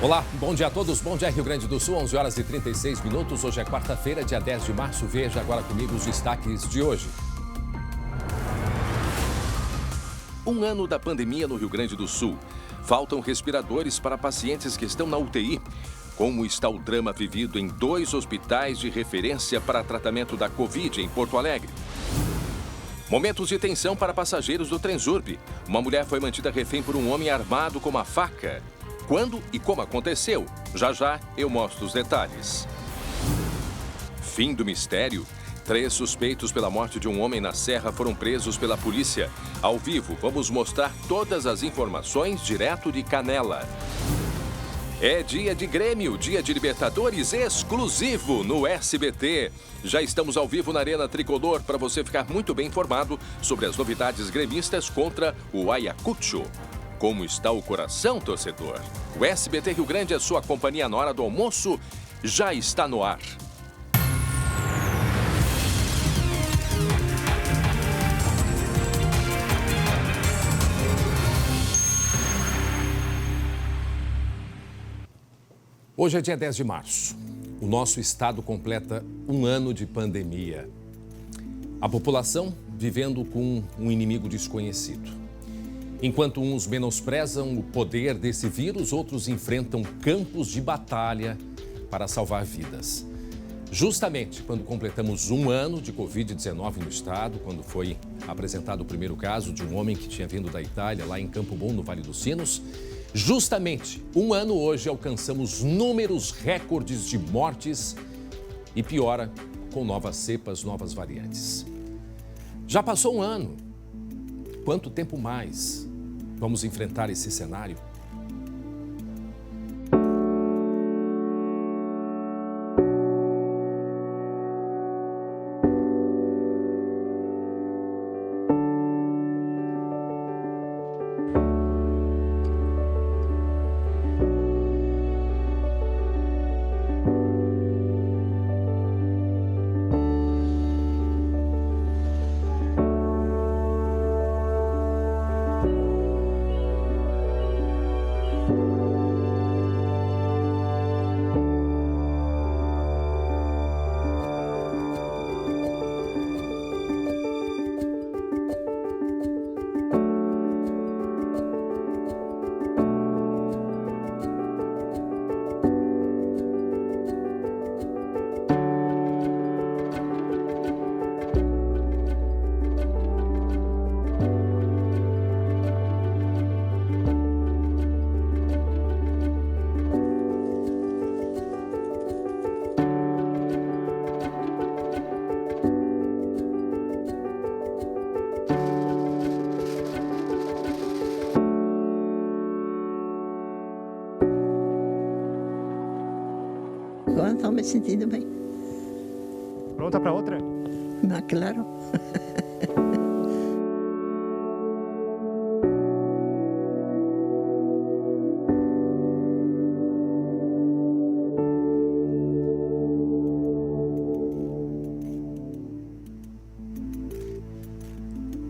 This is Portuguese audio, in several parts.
Olá, bom dia a todos. Bom dia, Rio Grande do Sul, 11 horas e 36 minutos. Hoje é quarta-feira, dia 10 de março. Veja agora comigo os destaques de hoje. Um ano da pandemia no Rio Grande do Sul. Faltam respiradores para pacientes que estão na UTI. Como está o drama vivido em 2 hospitais de referência para tratamento da Covid em Porto Alegre? Momentos de tensão para passageiros do Transurb. Uma mulher foi mantida refém por um homem armado com uma faca. Quando e como aconteceu? Já já eu mostro os detalhes. Fim do mistério? 3 suspeitos pela morte de um homem na Serra foram presos pela polícia. Ao vivo, vamos mostrar todas as informações direto de Canela. É dia de Grêmio, dia de Libertadores exclusivo no SBT. Já estamos ao vivo na Arena Tricolor para você ficar muito bem informado sobre as novidades gremistas contra o Ayacucho. Como está o coração, torcedor? O SBT Rio Grande, a sua companhia na hora do almoço, já está no ar. Hoje é dia 10 de março. O nosso estado completa um ano de pandemia. A população vivendo com um inimigo desconhecido. Enquanto uns menosprezam o poder desse vírus, outros enfrentam campos de batalha para salvar vidas. Justamente quando completamos um ano de Covid-19 no estado, quando foi apresentado o primeiro caso de um homem que tinha vindo da Itália, lá em Campo Bom, no Vale dos Sinos, justamente um ano hoje alcançamos números recordes de mortes e piora com novas cepas, novas variantes. Já passou um ano. Quanto tempo mais vamos enfrentar esse cenário? Agora estou me sentindo bem. Pronta para outra? Ah, claro.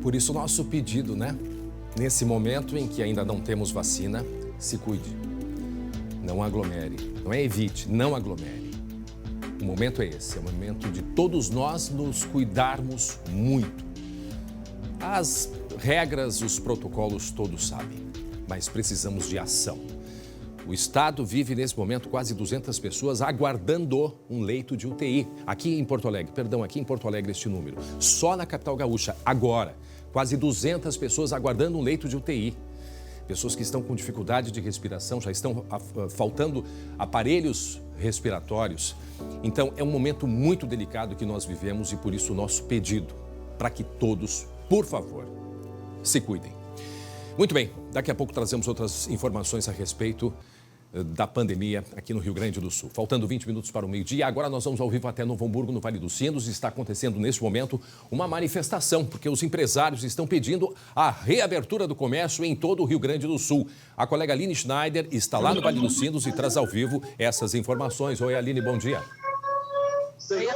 Por isso, nosso pedido, né? Nesse momento em que ainda não temos vacina, se cuide. Não aglomere. Não é evite, não aglomere. O momento é esse, é o momento de todos nós nos cuidarmos muito. As regras, os protocolos, todos sabem, mas precisamos de ação. O estado vive nesse momento quase 200 pessoas aguardando um leito de UTI. Aqui em Porto Alegre, este número. Só na capital gaúcha, agora, quase 200 pessoas aguardando um leito de UTI. Pessoas que estão com dificuldade de respiração, já estão faltando aparelhos respiratórios. Então, é um momento muito delicado que nós vivemos e por isso o nosso pedido para que todos, por favor, se cuidem. Muito bem, daqui a pouco trazemos outras informações a respeito da pandemia aqui no Rio Grande do Sul. Faltando 20 minutos para o meio-dia, agora nós vamos ao vivo até Novo Hamburgo, no Vale dos Sinos. Está acontecendo neste momento uma manifestação, porque os empresários estão pedindo a reabertura do comércio em todo o Rio Grande do Sul. A colega Aline Schneider está lá no Vale dos Sinos e traz ao vivo essas informações. Oi, Aline, bom dia. Senhor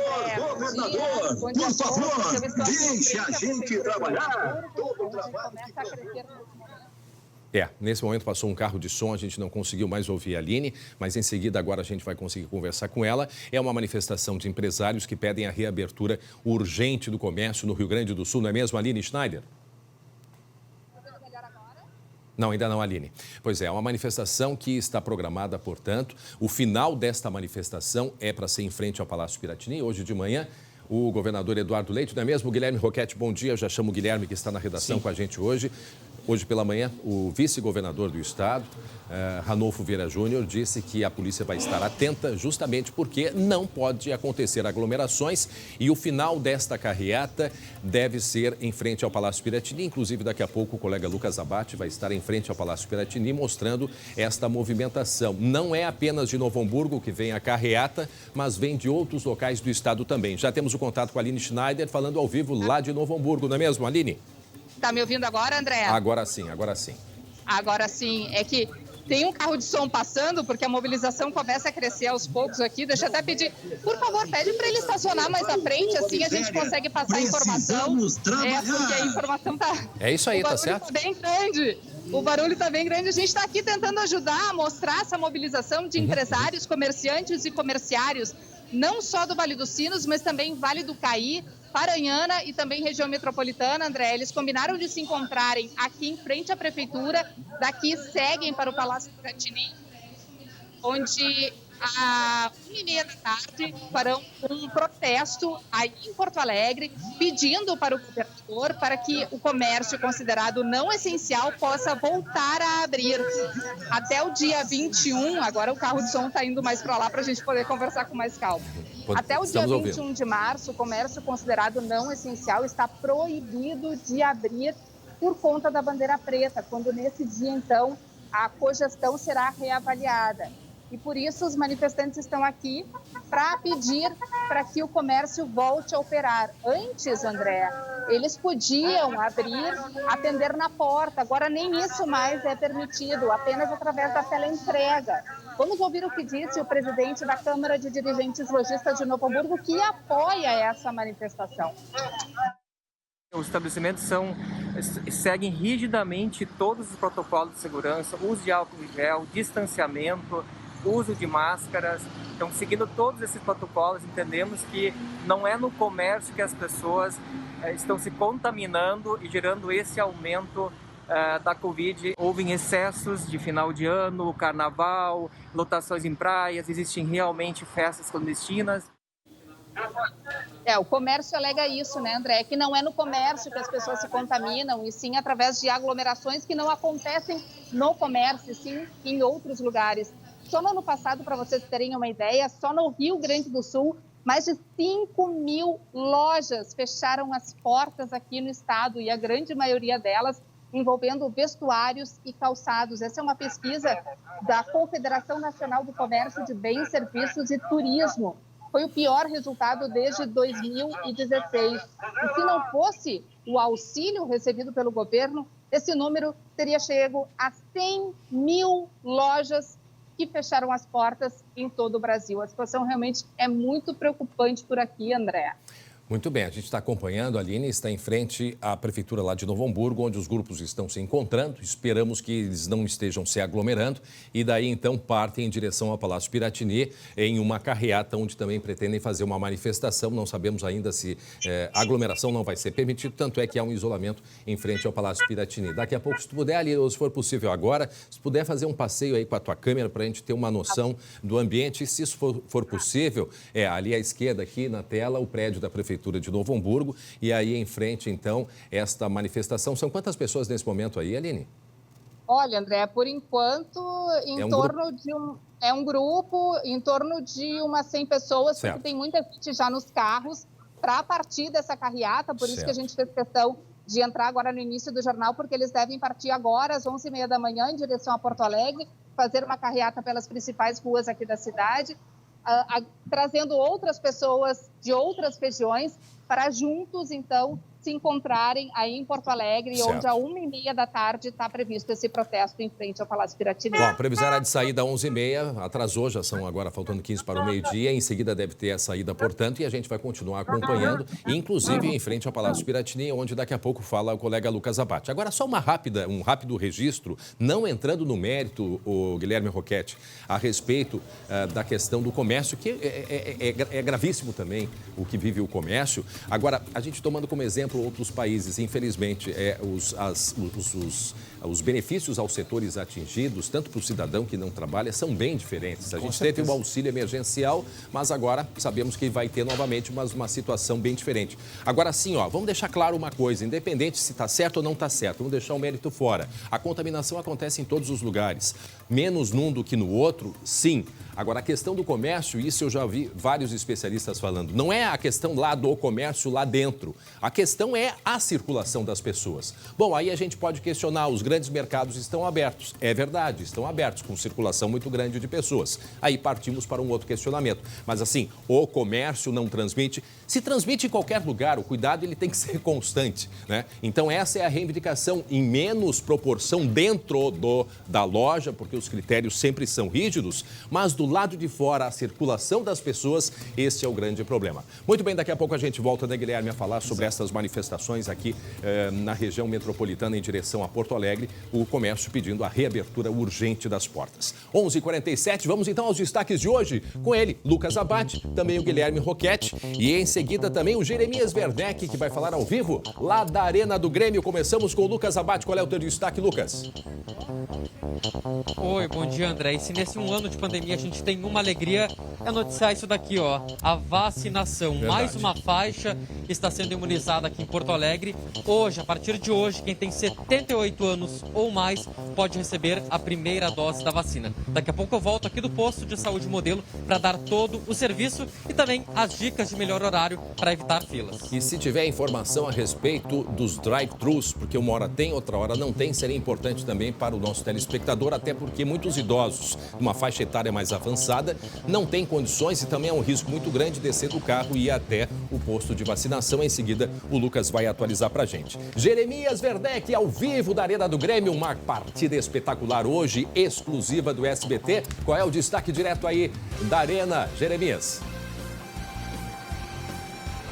governador, por favor, deixe a gente trabalhar. Todo o trabalho que Nesse momento passou um carro de som, a gente não conseguiu mais ouvir a Aline, mas em seguida agora a gente vai conseguir conversar com ela. É uma manifestação de empresários que pedem a reabertura urgente do comércio no Rio Grande do Sul, não é mesmo, Aline Schneider? Não, ainda não, Aline. Pois é, uma manifestação que está programada, portanto. O final desta manifestação é para ser em frente ao Palácio Piratini. Hoje de manhã, o governador Eduardo Leite, não é mesmo? Guilherme Roquette, bom dia. Eu já chamo o Guilherme, que está na redação com a gente hoje. Hoje pela manhã, o vice-governador do estado, Ranolfo Vieira Júnior, disse que a polícia vai estar atenta justamente porque não pode acontecer aglomerações e o final desta carreata deve ser em frente ao Palácio Piratini. Inclusive, daqui a pouco, o colega Lucas Abate vai estar em frente ao Palácio Piratini mostrando esta movimentação. Não é apenas de Novo Hamburgo que vem a carreata, mas vem de outros locais do estado também. Já temos o contato com a Aline Schneider, falando ao vivo lá de Novo Hamburgo, não é mesmo, Aline? Tá me ouvindo agora, André? Agora sim, agora sim. Agora sim. É que tem um carro de som passando, porque a mobilização começa a crescer aos poucos aqui. Deixa eu até pedir, por favor, pede para ele estacionar mais à frente, assim a gente consegue passar a informação. Porque a informação tá... É isso aí, tá certo? O barulho tá bem grande. O barulho tá bem grande. A gente está aqui tentando ajudar a mostrar essa mobilização de empresários, comerciantes e comerciários, não só do Vale dos Sinos, mas também Vale do Caí, Paranhana e também região metropolitana, André. Eles combinaram de se encontrarem aqui em frente à prefeitura, daqui seguem para o Palácio Piratini, onde às 1h30 da tarde farão um protesto aí em Porto Alegre, pedindo para o governador para que o comércio considerado não essencial possa voltar a abrir até o dia 21. Agora o carro de som está indo mais para lá para a gente poder conversar com mais calma. Até o dia 21 de março, o comércio considerado não essencial está proibido de abrir por conta da bandeira preta, quando nesse dia, então, a cogestão será reavaliada. E por isso os manifestantes estão aqui para pedir para que o comércio volte a operar. Antes, André, eles podiam abrir, atender na porta. Agora nem isso mais é permitido, apenas através da teleentrega. Vamos ouvir o que disse o presidente da Câmara de Dirigentes Lojistas de Novo Hamburgo, que apoia essa manifestação. Os estabelecimentos seguem rigidamente todos os protocolos de segurança, uso de álcool em gel, distanciamento, uso de máscaras. Então, seguindo todos esses protocolos, entendemos que não é no comércio que as pessoas estão se contaminando e gerando esse aumento da Covid. Houve excessos de final de ano, carnaval, lotações em praias, existem realmente festas clandestinas. O comércio alega isso, né, André? Que não é no comércio que as pessoas se contaminam, e sim através de aglomerações que não acontecem no comércio, e sim em outros lugares. Só no ano passado, para vocês terem uma ideia, só no Rio Grande do Sul, mais de 5.000 lojas fecharam as portas aqui no estado, e a grande maioria delas envolvendo vestuários e calçados. Essa é uma pesquisa da Confederação Nacional do Comércio de Bens, Serviços e Turismo. Foi o pior resultado desde 2016. E se não fosse o auxílio recebido pelo governo, esse número teria chegado a 100.000 lojas que fecharam as portas em todo o Brasil. A situação realmente é muito preocupante por aqui, André. Muito bem, a gente está acompanhando, a Aline está em frente à prefeitura lá de Novo Hamburgo, onde os grupos estão se encontrando. Esperamos que eles não estejam se aglomerando e daí então partem em direção ao Palácio Piratini em uma carreata onde também pretendem fazer uma manifestação. Não sabemos ainda se aglomeração não vai ser permitido, tanto é que há um isolamento em frente ao Palácio Piratini. Daqui a pouco, se tu puder, ali, ou se for possível agora, se puder fazer um passeio aí com a tua câmera para a gente ter uma noção do ambiente, se isso for possível, ali à esquerda aqui na tela, o prédio da prefeitura de Novo Hamburgo, e aí em frente, então, esta manifestação. São quantas pessoas nesse momento aí, Aline? Olha, André, por enquanto, é um grupo em torno de umas 100 pessoas, certo, porque tem muita gente já nos carros para partir dessa carreata, por isso que a gente fez questão de entrar agora no início do jornal, porque eles devem partir agora às 11h30 da manhã em direção a Porto Alegre, fazer uma carreata pelas principais ruas aqui da cidade, trazendo outras pessoas de outras regiões para juntos, então, se encontrarem aí em Porto Alegre, Certo. onde às 1h30 da tarde está previsto esse protesto em frente ao Palácio Piratini. Bom, a previsão era de saída às 11h30, atrasou, já são agora faltando 15 para o meio-dia. Em seguida deve ter a saída, portanto, e a gente vai continuar acompanhando, inclusive em frente ao Palácio Piratini, onde daqui a pouco fala o colega Lucas Abate. Agora, só um rápido registro, não entrando no mérito, o Guilherme Roquette, a respeito da questão do comércio, que é gravíssimo também o que vive o comércio. Agora, a gente tomando como exemplo outros países, infelizmente, os benefícios aos setores atingidos, tanto para o cidadão que não trabalha, são bem diferentes. A gente teve o auxílio emergencial, mas agora sabemos que vai ter novamente uma situação bem diferente. Agora sim, vamos deixar claro uma coisa, independente se está certo ou não está certo, vamos deixar o mérito fora. A contaminação acontece em todos os lugares, menos num do que no outro, sim. Agora, a questão do comércio, isso eu já vi vários especialistas falando, não é a questão lá do comércio lá dentro, a questão é a circulação das pessoas. Bom, aí a gente pode questionar, os grandes mercados estão abertos, é verdade, estão abertos, com circulação muito grande de pessoas. Aí partimos para um outro questionamento, mas assim, o comércio não transmite, se transmite em qualquer lugar, o cuidado ele tem que ser constante, né? Então essa é a reivindicação em menos proporção dentro da loja, porque os critérios sempre são rígidos, mas do lado de fora, a circulação das pessoas, esse é o grande problema. Muito bem, daqui a pouco a gente volta, né, Guilherme, a falar sobre essas manifestações aqui na região metropolitana em direção a Porto Alegre, o comércio pedindo a reabertura urgente das portas. 11h47, vamos então aos destaques de hoje, com ele, Lucas Abate, também o Guilherme Roquette e em seguida também o Jeremias Werneck, que vai falar ao vivo lá da Arena do Grêmio. Começamos com o Lucas Abate. Qual é o teu destaque, Lucas? Oi, bom dia, André. E se nesse um ano de pandemia a gente tem uma alegria, é noticiar isso daqui, a vacinação. Verdade. Mais uma faixa está sendo imunizada aqui em Porto Alegre. Hoje, a partir de hoje, quem tem 78 anos ou mais pode receber a primeira dose da vacina. Daqui a pouco eu volto aqui do posto de saúde Modelo para dar todo o serviço e também as dicas de melhor horário para evitar filas. E se tiver informação a respeito dos drive-thrus, porque uma hora tem, outra hora não tem, seria importante também para o nosso telespectador, até porque muitos idosos, uma faixa etária mais avançada, não têm condições e também é um risco muito grande descer do carro e ir até o posto de vacinação. Em seguida, o Lucas vai atualizar para a gente. Jeremias Werneck, ao vivo da Arena do Grêmio, uma partida espetacular hoje, exclusiva do SBT. Qual é o destaque direto aí da Arena, Jeremias?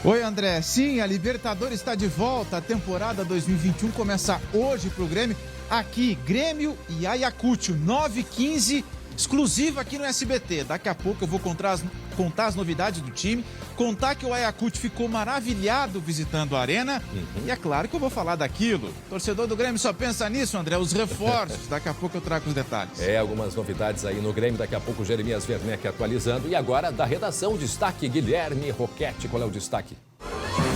Oi, André. Sim, a Libertadores está de volta. A temporada 2021 começa hoje para o Grêmio. Aqui, Grêmio e Ayacucho, 9h15, exclusiva aqui no SBT. Daqui a pouco eu vou contar as novidades do time, contar que o Ayacucho ficou maravilhado visitando a Arena. E é claro que eu vou falar daquilo. O torcedor do Grêmio só pensa nisso, André, os reforços. Daqui a pouco eu trago os detalhes. Algumas novidades aí no Grêmio. Daqui a pouco o Jeremias Werneck atualizando. E agora, da redação, destaque Guilherme Roquette. Qual é o destaque?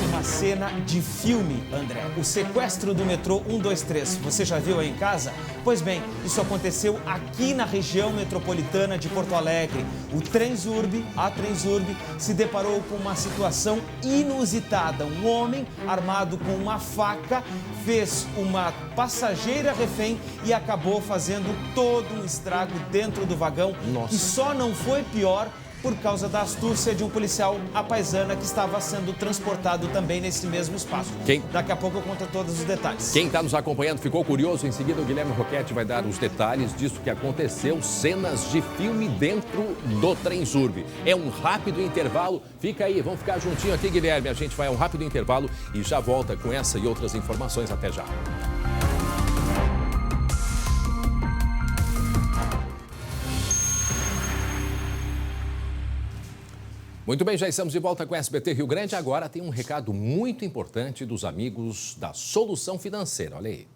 Uma cena de filme, André. O sequestro do metrô 123. Você já viu aí em casa? Pois bem, isso aconteceu aqui na região metropolitana de Porto Alegre. A Transurb, se deparou com uma situação inusitada. Um homem armado com uma faca fez uma passageira refém e acabou fazendo todo um estrago dentro do vagão. Nossa. E só não foi pior por causa da astúcia de um policial à paisana que estava sendo transportado também nesse mesmo espaço. Daqui a pouco eu conto todos os detalhes. Quem está nos acompanhando ficou curioso, em seguida o Guilherme Roquette vai dar os detalhes disso que aconteceu, cenas de filme dentro do Transurb. É um rápido intervalo, fica aí, vamos ficar juntinho aqui, Guilherme, a gente vai a um rápido intervalo e já volta com essa e outras informações, até já. Muito bem, já estamos de volta com o SBT Rio Grande. Agora tem um recado muito importante dos amigos da Solução Financeira. Olha aí.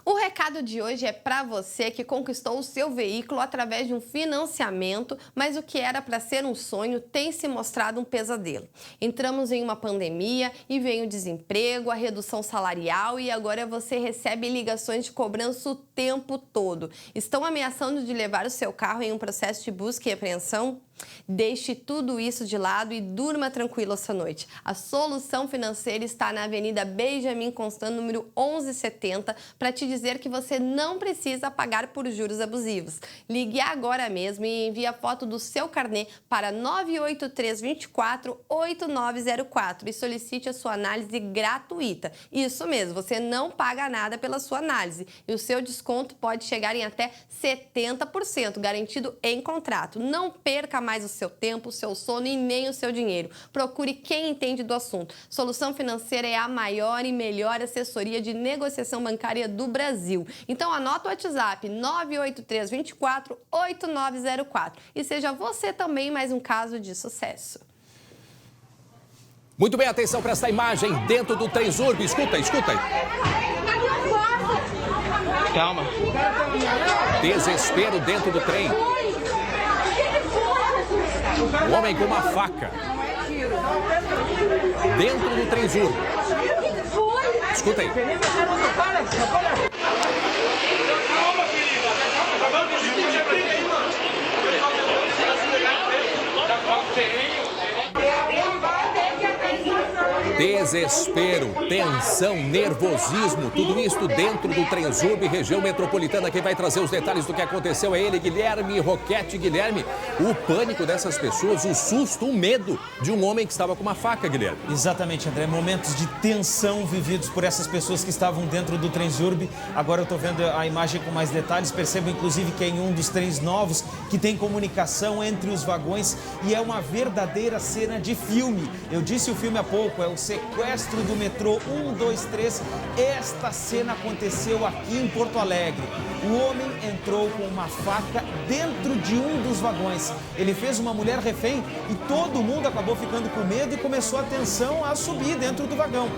O recado de hoje é para você que conquistou o seu veículo através de um financiamento, mas o que era para ser um sonho tem se mostrado um pesadelo. Entramos em uma pandemia e vem o desemprego, a redução salarial e agora você recebe ligações de cobrança o tempo todo. Estão ameaçando de levar o seu carro em um processo de busca e apreensão? Deixe tudo isso de lado e durma tranquilo essa noite. A Solução Financeira está na Avenida Benjamin Constant, número 1170, para te dizer que você não precisa pagar por juros abusivos. Ligue agora mesmo e envie a foto do seu carnê para 98324-8904 e solicite a sua análise gratuita. Isso mesmo, você não paga nada pela sua análise e o seu desconto pode chegar em até 70%, garantido em contrato. Não perca mais o seu tempo, o seu sono e nem o seu dinheiro. Procure quem entende do assunto. Solução Financeira é a maior e melhor assessoria de negociação bancária do Brasil. Então anota o WhatsApp 98324-8904 e seja você também mais um caso de sucesso. Muito bem, atenção para essa imagem dentro do Transurb. Escuta, escuta. Calma. Desespero dentro do trem. Um homem com uma faca dentro do Transurb. Escuta aí. Desespero, tensão, nervosismo, tudo isso dentro do Transurb, região metropolitana. Quem vai trazer os detalhes do que aconteceu é ele, Guilherme Roquete. Guilherme, o pânico dessas pessoas, o susto, o medo de um homem que estava com uma faca, Guilherme. Exatamente, André. Momentos de tensão vividos por essas pessoas que estavam dentro do Transurb. Agora eu estou vendo a imagem com mais detalhes. Percebo, inclusive, que é em um dos trens novos que tem comunicação entre os vagões e é uma verdadeira cena de filme. Eu disse o filme há pouco, é o sequestro do metrô 123. Esta cena aconteceu aqui em Porto Alegre. O homem entrou com uma faca dentro de um dos vagões. Ele fez uma mulher refém e todo mundo acabou ficando com medo e começou a tensão a subir dentro do vagão.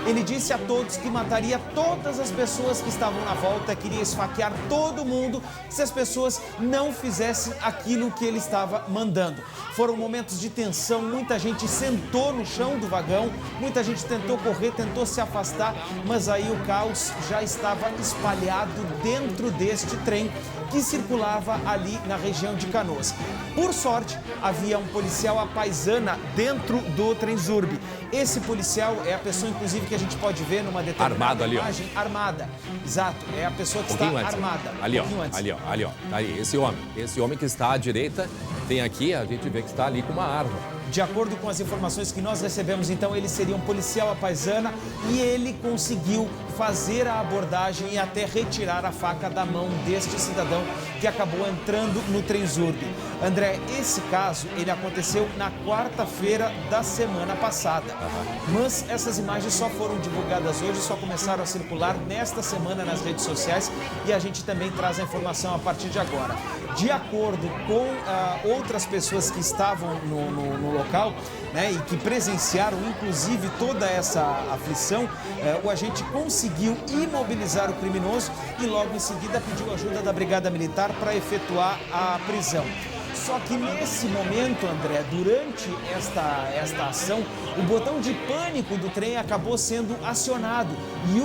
Ele disse a todos que mataria todas as pessoas que estavam na volta, queria esfaquear todo mundo se as pessoas não fizessem aquilo que ele estava mandando. Foram momentos de tensão, muita gente sentou no chão do vagão, muita gente tentou correr, tentou se afastar, mas aí o caos já estava espalhado dentro deste trem que circulava ali na região de Canoas. Por sorte, havia um policial à paisana dentro do Transurb. Esse policial é a pessoa, inclusive, que a gente pode ver numa determinada imagem. Armada. Exato, é a pessoa que está armada. Ali, ó, ali, ó. Ali, esse homem que está à direita, tem aqui, a gente vê que está ali com uma arma. De acordo com as informações que nós recebemos, então, ele seria um policial à paisana e ele conseguiu fazer a abordagem e até retirar a faca da mão deste cidadão que acabou entrando no Transurb. André, esse caso, ele aconteceu na quarta-feira da semana passada. Mas essas imagens só foram divulgadas hoje, só começaram a circular nesta semana nas redes sociais e a gente também traz a informação a partir de agora. De acordo com outras pessoas que estavam no local, né, e que presenciaram, inclusive, toda essa aflição, o agente conseguiu imobilizar o criminoso e logo em seguida pediu ajuda da Brigada Militar para efetuar a prisão. Só que nesse momento, André, durante esta ação, o botão de pânico do trem acabou sendo acionado e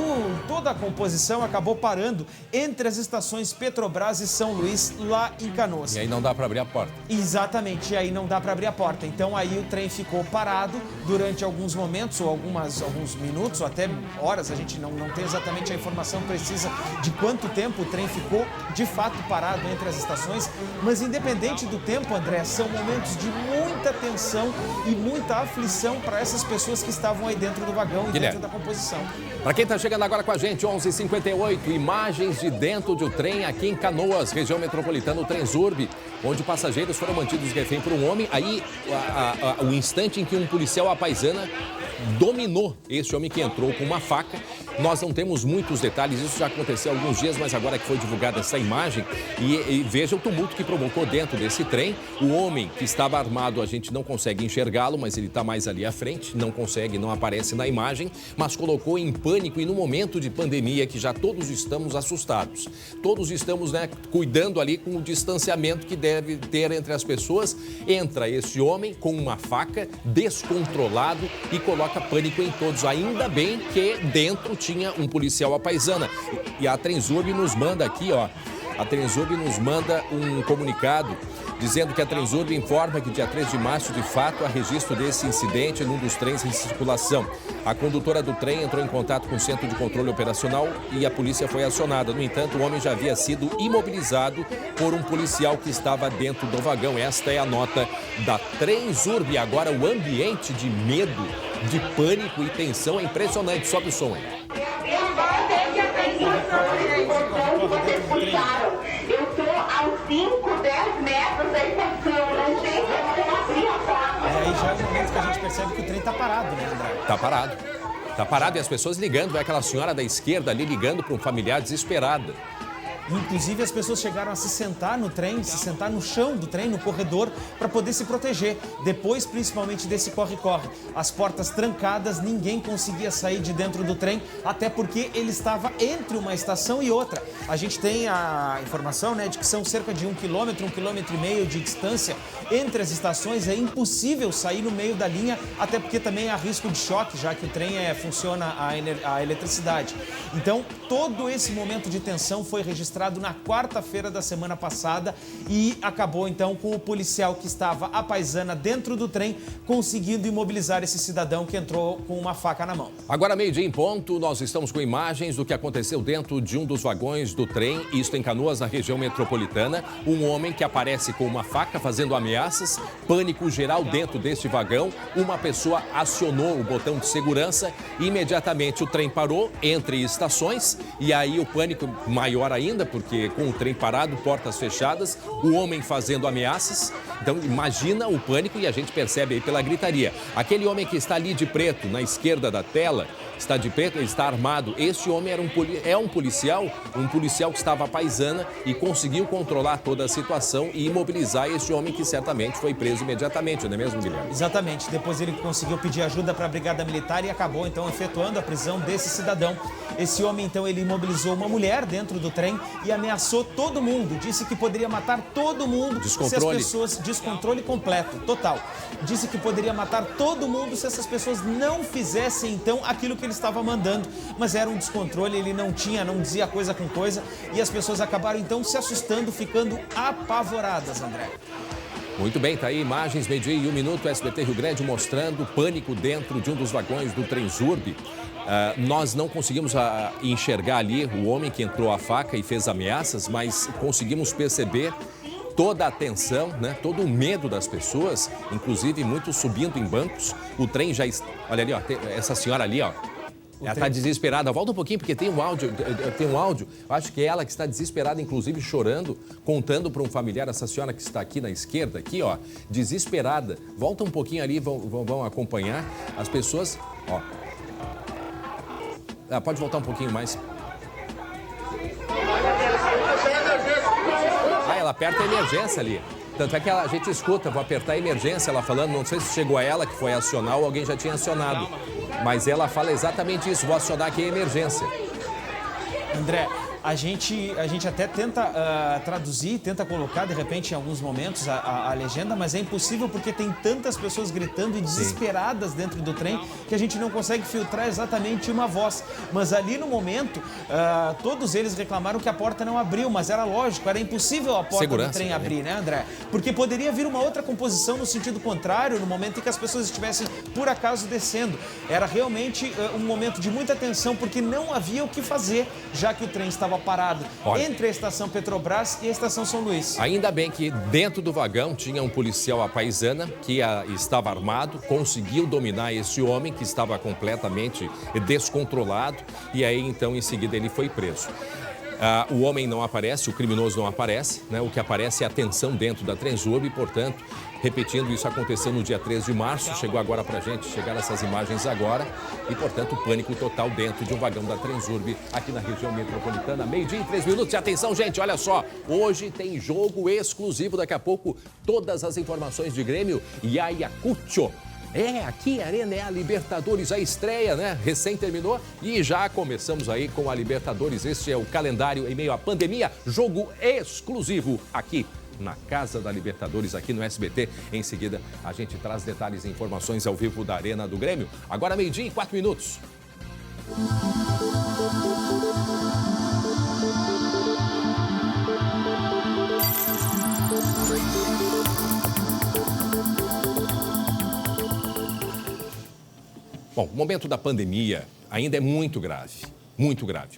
toda a composição acabou parando entre as estações Petrobras e São Luís, lá em Canoas. E aí não dá para abrir a porta. Exatamente, e aí não dá para abrir a porta. Então aí o trem ficou parado durante alguns momentos, ou alguns minutos, ou até horas. A gente não tem exatamente a informação precisa de quanto tempo o trem ficou de fato parado entre as estações, mas independente do tempo, André, são momentos de muita tensão e muita aflição para essas pessoas que estavam aí dentro do vagão e dentro da composição. Para quem está chegando agora com a gente, 11h58, imagens de dentro do trem aqui em Canoas, região metropolitana, o Transurb, onde passageiros foram mantidos refém por um homem. Aí, o instante em que um policial à paisana dominou esse homem que entrou com uma faca. Nós não temos muitos detalhes, isso já aconteceu há alguns dias, mas agora que foi divulgada essa imagem, e veja o tumulto que provocou dentro desse trem. O homem que estava armado, a gente não consegue enxergá-lo, mas ele está mais ali à frente, não aparece na imagem, mas colocou em pânico. E no momento de pandemia, que já todos estamos assustados, todos estamos, né, cuidando ali com o distanciamento que deve ter entre as pessoas, entra esse homem com uma faca, descontrolado, e coloca pânico em todos. Ainda bem que dentro tinha um policial à paisana. E a Transurb nos manda aqui, ó, a Transurb nos manda um comunicado dizendo que a Transurb informa que dia 3 de março, de fato, há registro desse incidente num dos trens em circulação. A condutora do trem entrou em contato com o Centro de Controle Operacional e a polícia foi acionada. No entanto, o homem já havia sido imobilizado por um policial que estava dentro do vagão. Esta é a nota da Transurb. Agora, o ambiente de medo, de pânico e tensão é impressionante. Sobe o som aí. Eu estou aos 5, 10 metros da estação, não tem como abrir a porta. E aí já é o momento que a gente percebe que o trem está parado, né, André? Tá parado. Tá parado e as pessoas ligando. Vai aquela senhora da esquerda ali ligando para um familiar desesperada. Inclusive, as pessoas chegaram a se sentar no trem, se sentar no chão do trem, no corredor, para poder se proteger. Depois, principalmente desse corre-corre, as portas trancadas, ninguém conseguia sair de dentro do trem, até porque ele estava entre uma estação e outra. A gente tem a informação, né, de que são cerca de 1 quilômetro, 1,5 quilômetro de distância entre as estações. É impossível sair no meio da linha, até porque também há risco de choque, já que o trem funciona a eletricidade. Então, todo esse momento de tensão foi registrado na quarta-feira da semana passada e acabou então com o policial que estava à paisana dentro do trem conseguindo imobilizar esse cidadão que entrou com uma faca na mão. Agora, meio-dia em ponto, nós estamos com imagens do que aconteceu dentro de um dos vagões do trem, isto em Canoas, na região metropolitana. Um homem que aparece com uma faca fazendo ameaças, pânico geral dentro deste vagão. Uma pessoa acionou o botão de segurança e imediatamente o trem parou entre estações e aí o pânico maior ainda, porque com o trem parado, portas fechadas, o homem fazendo ameaças. Então imagina o pânico e a gente percebe aí pela gritaria. Aquele homem que está ali de preto na esquerda da tela, está de preto, ele está armado. Este homem era um policial que estava à paisana e conseguiu controlar toda a situação e imobilizar este homem que certamente foi preso imediatamente, não é mesmo, Guilherme? Exatamente. Depois ele conseguiu pedir ajuda para a Brigada Militar e acabou então efetuando a prisão desse cidadão. Esse homem então ele imobilizou uma mulher dentro do trem e ameaçou todo mundo. Disse que poderia matar todo mundo se as pessoas... Descontrole completo, total. Disse que poderia matar todo mundo se essas pessoas não fizessem então aquilo que ele estava mandando. Mas era um descontrole, ele não dizia coisa com coisa e as pessoas acabaram então se assustando, ficando apavoradas, André. Muito bem, tá aí imagens, meio-dia e 1 minuto, SBT Rio Grande mostrando pânico dentro de um dos vagões do Transurb. Nós não conseguimos enxergar ali o homem que entrou a faca e fez ameaças, mas conseguimos perceber toda a tensão, né? Todo o medo das pessoas, inclusive muitos subindo em bancos. O trem já... Olha ali, ó, essa senhora ali, ó. Ela está desesperada. Volta um pouquinho, porque tem um áudio. Acho que é ela que está desesperada, inclusive chorando, contando para um familiar, essa senhora que está aqui na esquerda, aqui, ó, desesperada. Volta um pouquinho ali, vão acompanhar as pessoas, ó. Pode voltar um pouquinho mais. Ela aperta a emergência ali. Tanto é que a gente escuta, vou apertar a emergência, ela falando, não sei se chegou a ela, que foi acionar ou alguém já tinha acionado. Mas ela fala exatamente isso, vou acionar aqui a emergência. André, a gente até tenta traduzir, tenta colocar, de repente, em alguns momentos, a legenda, mas é impossível porque tem tantas pessoas gritando e desesperadas dentro do trem que a gente não consegue filtrar exatamente uma voz. Mas ali no momento, todos eles reclamaram que a porta não abriu, mas era lógico, era impossível a porta do trem abrir, né, André? Porque poderia vir uma outra composição no sentido contrário, no momento em que as pessoas estivessem, por acaso, descendo. Era realmente um momento de muita tensão, porque não havia o que fazer, já que o trem estava parado. Olha, entre a estação Petrobras e a estação São Luís. Ainda bem que dentro do vagão tinha um policial à paisana que estava armado, conseguiu dominar esse homem que estava completamente descontrolado e aí então em seguida ele foi preso. O homem não aparece, o criminoso não aparece, né? O que aparece é a tensão dentro da Transurb e, portanto, repetindo, isso aconteceu no dia 3 de março, chegou agora pra gente, chegaram essas imagens agora e, portanto, pânico total dentro de um vagão da Transurb aqui na região metropolitana. Meio-dia e 3 minutos. E atenção, gente, olha só, hoje tem jogo exclusivo, daqui a pouco todas as informações de Grêmio e Ayacucho. Aqui a Arena é a Libertadores, a estreia, né? Recém terminou e já começamos aí com a Libertadores. Este é o calendário em meio à pandemia, jogo exclusivo aqui na Casa da Libertadores, aqui no SBT. Em seguida, a gente traz detalhes e informações ao vivo da Arena do Grêmio. Agora meio-dia e 4 minutos. Bom, o momento da pandemia ainda é muito grave,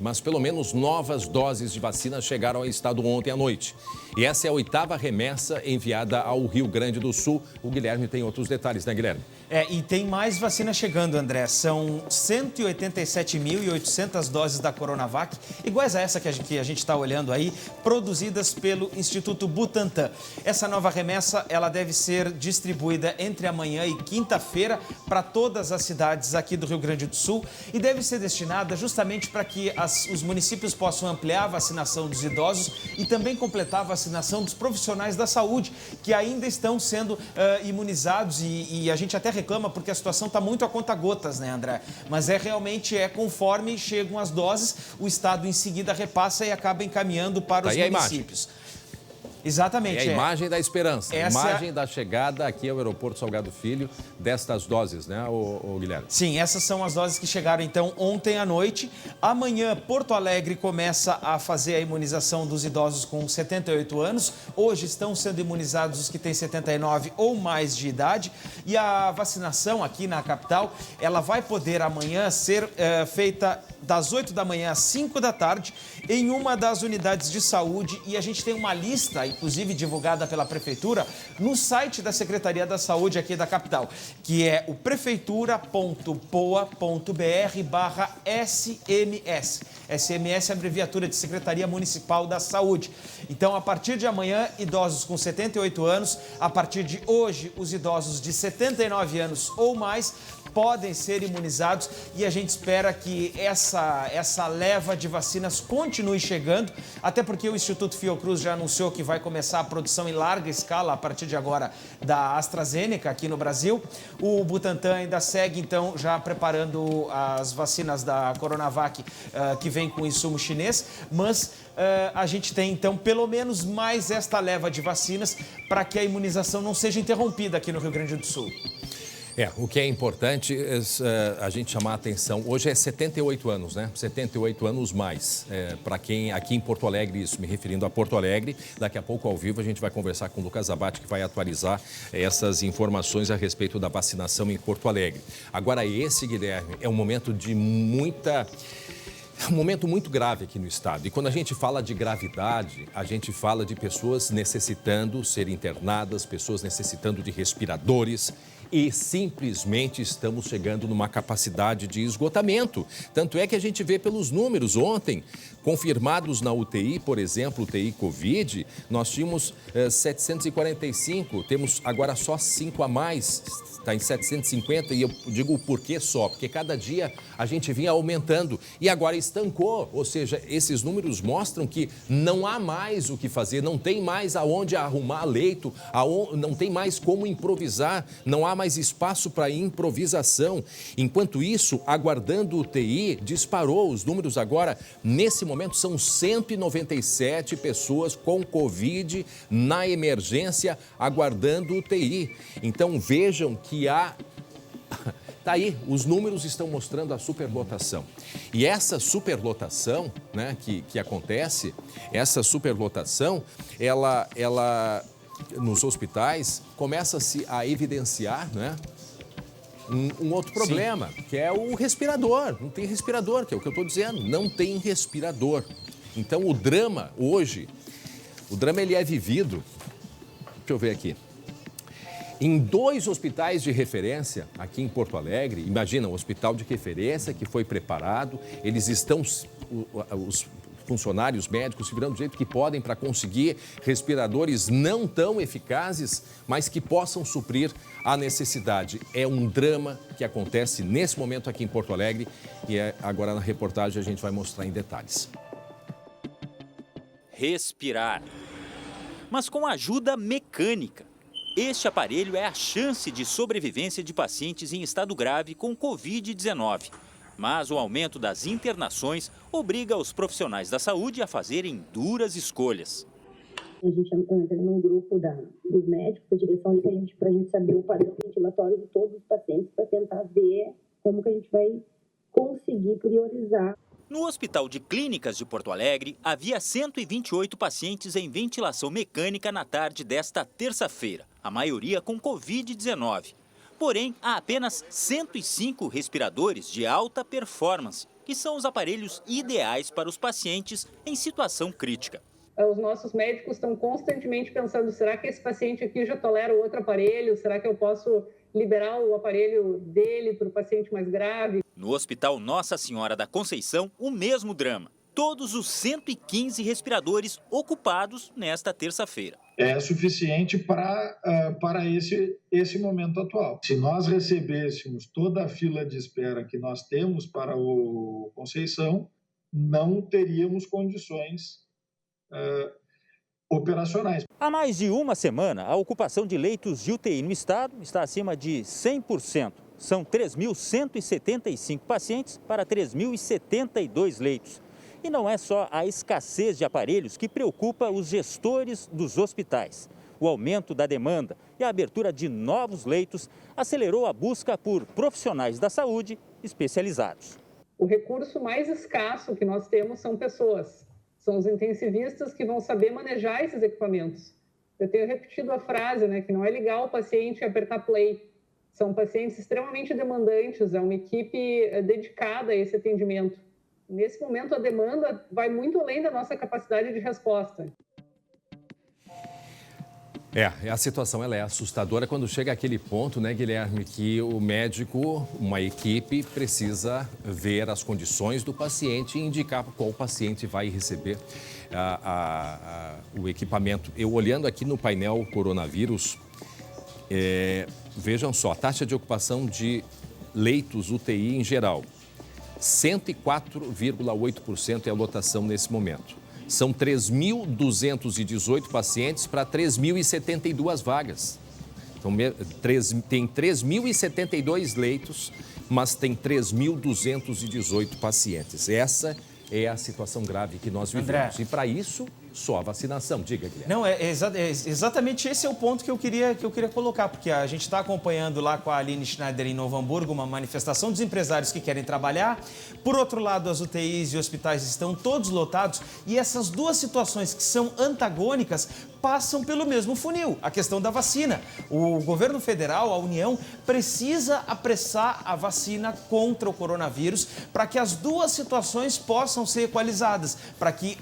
mas pelo menos novas doses de vacina chegaram ao estado ontem à noite. E essa é a 8ª remessa enviada ao Rio Grande do Sul. O Guilherme tem outros detalhes, né, Guilherme? E tem mais vacina chegando, André. São 187.800 doses da Coronavac, iguais a essa que a gente está olhando aí, produzidas pelo Instituto Butantan. Essa nova remessa, ela deve ser distribuída entre amanhã e quinta-feira para todas as cidades aqui do Rio Grande do Sul e deve ser destinada justamente para que os municípios possam ampliar a vacinação dos idosos e também completar a vacinação dos profissionais da saúde, que ainda estão sendo imunizados e a gente até reclama porque a situação está muito a conta-gotas, né, André? Mas realmente conforme chegam as doses, o Estado em seguida repassa e acaba encaminhando para os municípios. Exatamente. É a imagem da esperança, a Essa imagem da chegada aqui ao aeroporto Salgado Filho destas doses, né, o Guilherme? Sim, essas são as doses que chegaram, então, ontem à noite. Amanhã, Porto Alegre começa a fazer a imunização dos idosos com 78 anos. Hoje estão sendo imunizados os que têm 79 ou mais de idade. E a vacinação aqui na capital, ela vai poder amanhã ser feita das 8 da manhã às 5 da tarde em uma das unidades de saúde. E a gente tem uma lista, inclusive divulgada pela Prefeitura, no site da Secretaria da Saúde aqui da capital, que é o prefeitura.poa.br/SMS. SMS é a abreviatura de Secretaria Municipal da Saúde. Então, a partir de amanhã, idosos com 78 anos, a partir de hoje, os idosos de 79 anos ou mais podem ser imunizados e a gente espera que essa leva de vacinas continue chegando, até porque o Instituto Fiocruz já anunciou que vai começar a produção em larga escala a partir de agora da AstraZeneca aqui no Brasil. O Butantan ainda segue, então, já preparando as vacinas da Coronavac que vem com insumo chinês, mas a gente tem, então, pelo menos mais esta leva de vacinas para que a imunização não seja interrompida aqui no Rio Grande do Sul. O que é importante é a gente chamar a atenção. Hoje é 78 anos, né? 78 anos mais. Para quem aqui em Porto Alegre, isso me referindo a Porto Alegre. Daqui a pouco, ao vivo, a gente vai conversar com o Lucas Abate, que vai atualizar essas informações a respeito da vacinação em Porto Alegre. Agora, esse, Guilherme, é um momento de um momento muito grave aqui no estado. E quando a gente fala de gravidade, a gente fala de pessoas necessitando ser internadas, pessoas necessitando de respiradores e simplesmente estamos chegando numa capacidade de esgotamento. Tanto é que a gente vê pelos números ontem, confirmados na UTI, por exemplo, UTI Covid, nós tínhamos 745, temos agora só 5 a mais, está em 750 e eu digo por que só, porque cada dia a gente vinha aumentando e agora estancou, ou seja, esses números mostram que não há mais o que fazer, não tem mais aonde arrumar leito, não tem mais como improvisar, não há mais espaço para improvisação. Enquanto isso, aguardando o UTI, disparou. Os números agora, nesse momento, são 197 pessoas com Covid na emergência, aguardando o UTI. Então, vejam que há... Tá aí, os números estão mostrando a superlotação. E essa superlotação, né, que acontece, essa superlotação, ela nos hospitais, começa-se a evidenciar, né, um outro problema, Sim. que é o respirador. Não tem respirador, que é o que eu estou dizendo, não tem respirador. Então, o drama hoje, ele é vivido, deixa eu ver aqui, em 2 hospitais de referência aqui em Porto Alegre. Imagina, um hospital de referência que foi preparado, eles estão, os funcionários médicos se virando do jeito que podem para conseguir respiradores não tão eficazes, mas que possam suprir a necessidade. É um drama que acontece nesse momento aqui em Porto Alegre e agora na reportagem a gente vai mostrar em detalhes. Respirar, mas com ajuda mecânica. Este aparelho é a chance de sobrevivência de pacientes em estado grave com Covid-19. Mas o aumento das internações obriga os profissionais da saúde a fazerem duras escolhas. A gente entra num grupo dos médicos, da direção, para a gente saber o padrão ventilatório de todos os pacientes, para tentar ver como que a gente vai conseguir priorizar. No Hospital de Clínicas de Porto Alegre, havia 128 pacientes em ventilação mecânica na tarde desta terça-feira, a maioria com Covid-19. Porém, há apenas 105 respiradores de alta performance, que são os aparelhos ideais para os pacientes em situação crítica. Os nossos médicos estão constantemente pensando, será que esse paciente aqui já tolera outro aparelho? Será que eu posso liberar o aparelho dele para o paciente mais grave? No Hospital Nossa Senhora da Conceição, o mesmo drama. Todos os 115 respiradores ocupados nesta terça-feira. É suficiente para esse momento atual. Se nós recebêssemos toda a fila de espera que nós temos para o Conceição, não teríamos condições operacionais. Há mais de uma semana, a ocupação de leitos de UTI no estado está acima de 100%. São 3.175 pacientes para 3.072 leitos. E não é só a escassez de aparelhos que preocupa os gestores dos hospitais. O aumento da demanda e a abertura de novos leitos acelerou a busca por profissionais da saúde especializados. O recurso mais escasso que nós temos são pessoas. São os intensivistas que vão saber manejar esses equipamentos. Eu tenho repetido a frase, que não é ligar o paciente e apertar play. São pacientes extremamente demandantes, é uma equipe dedicada a esse atendimento. Nesse momento, a demanda vai muito além da nossa capacidade de resposta. A situação ela é assustadora quando chega àquele ponto, né, Guilherme, que o médico, uma equipe, precisa ver as condições do paciente e indicar qual paciente vai receber o equipamento. Eu olhando aqui no painel coronavírus, vejam só, a taxa de ocupação de leitos UTI em geral, 104,8% é a lotação nesse momento. São 3.218 pacientes para 3.072 vagas. Então, tem 3.072 leitos, mas tem 3.218 pacientes. Essa é a situação grave que nós vivemos. André. E para isso, só a vacinação. Diga, Guilherme. Não, exatamente esse é o ponto que eu queria colocar, porque a gente está acompanhando lá com a Aline Schneider em Novo Hamburgo uma manifestação dos empresários que querem trabalhar. Por outro lado, as UTIs e hospitais estão todos lotados e essas duas situações que são antagônicas passam pelo mesmo funil, a questão da vacina. O governo federal, a União, precisa apressar a vacina contra o coronavírus para que as duas situações possam ser equalizadas, para que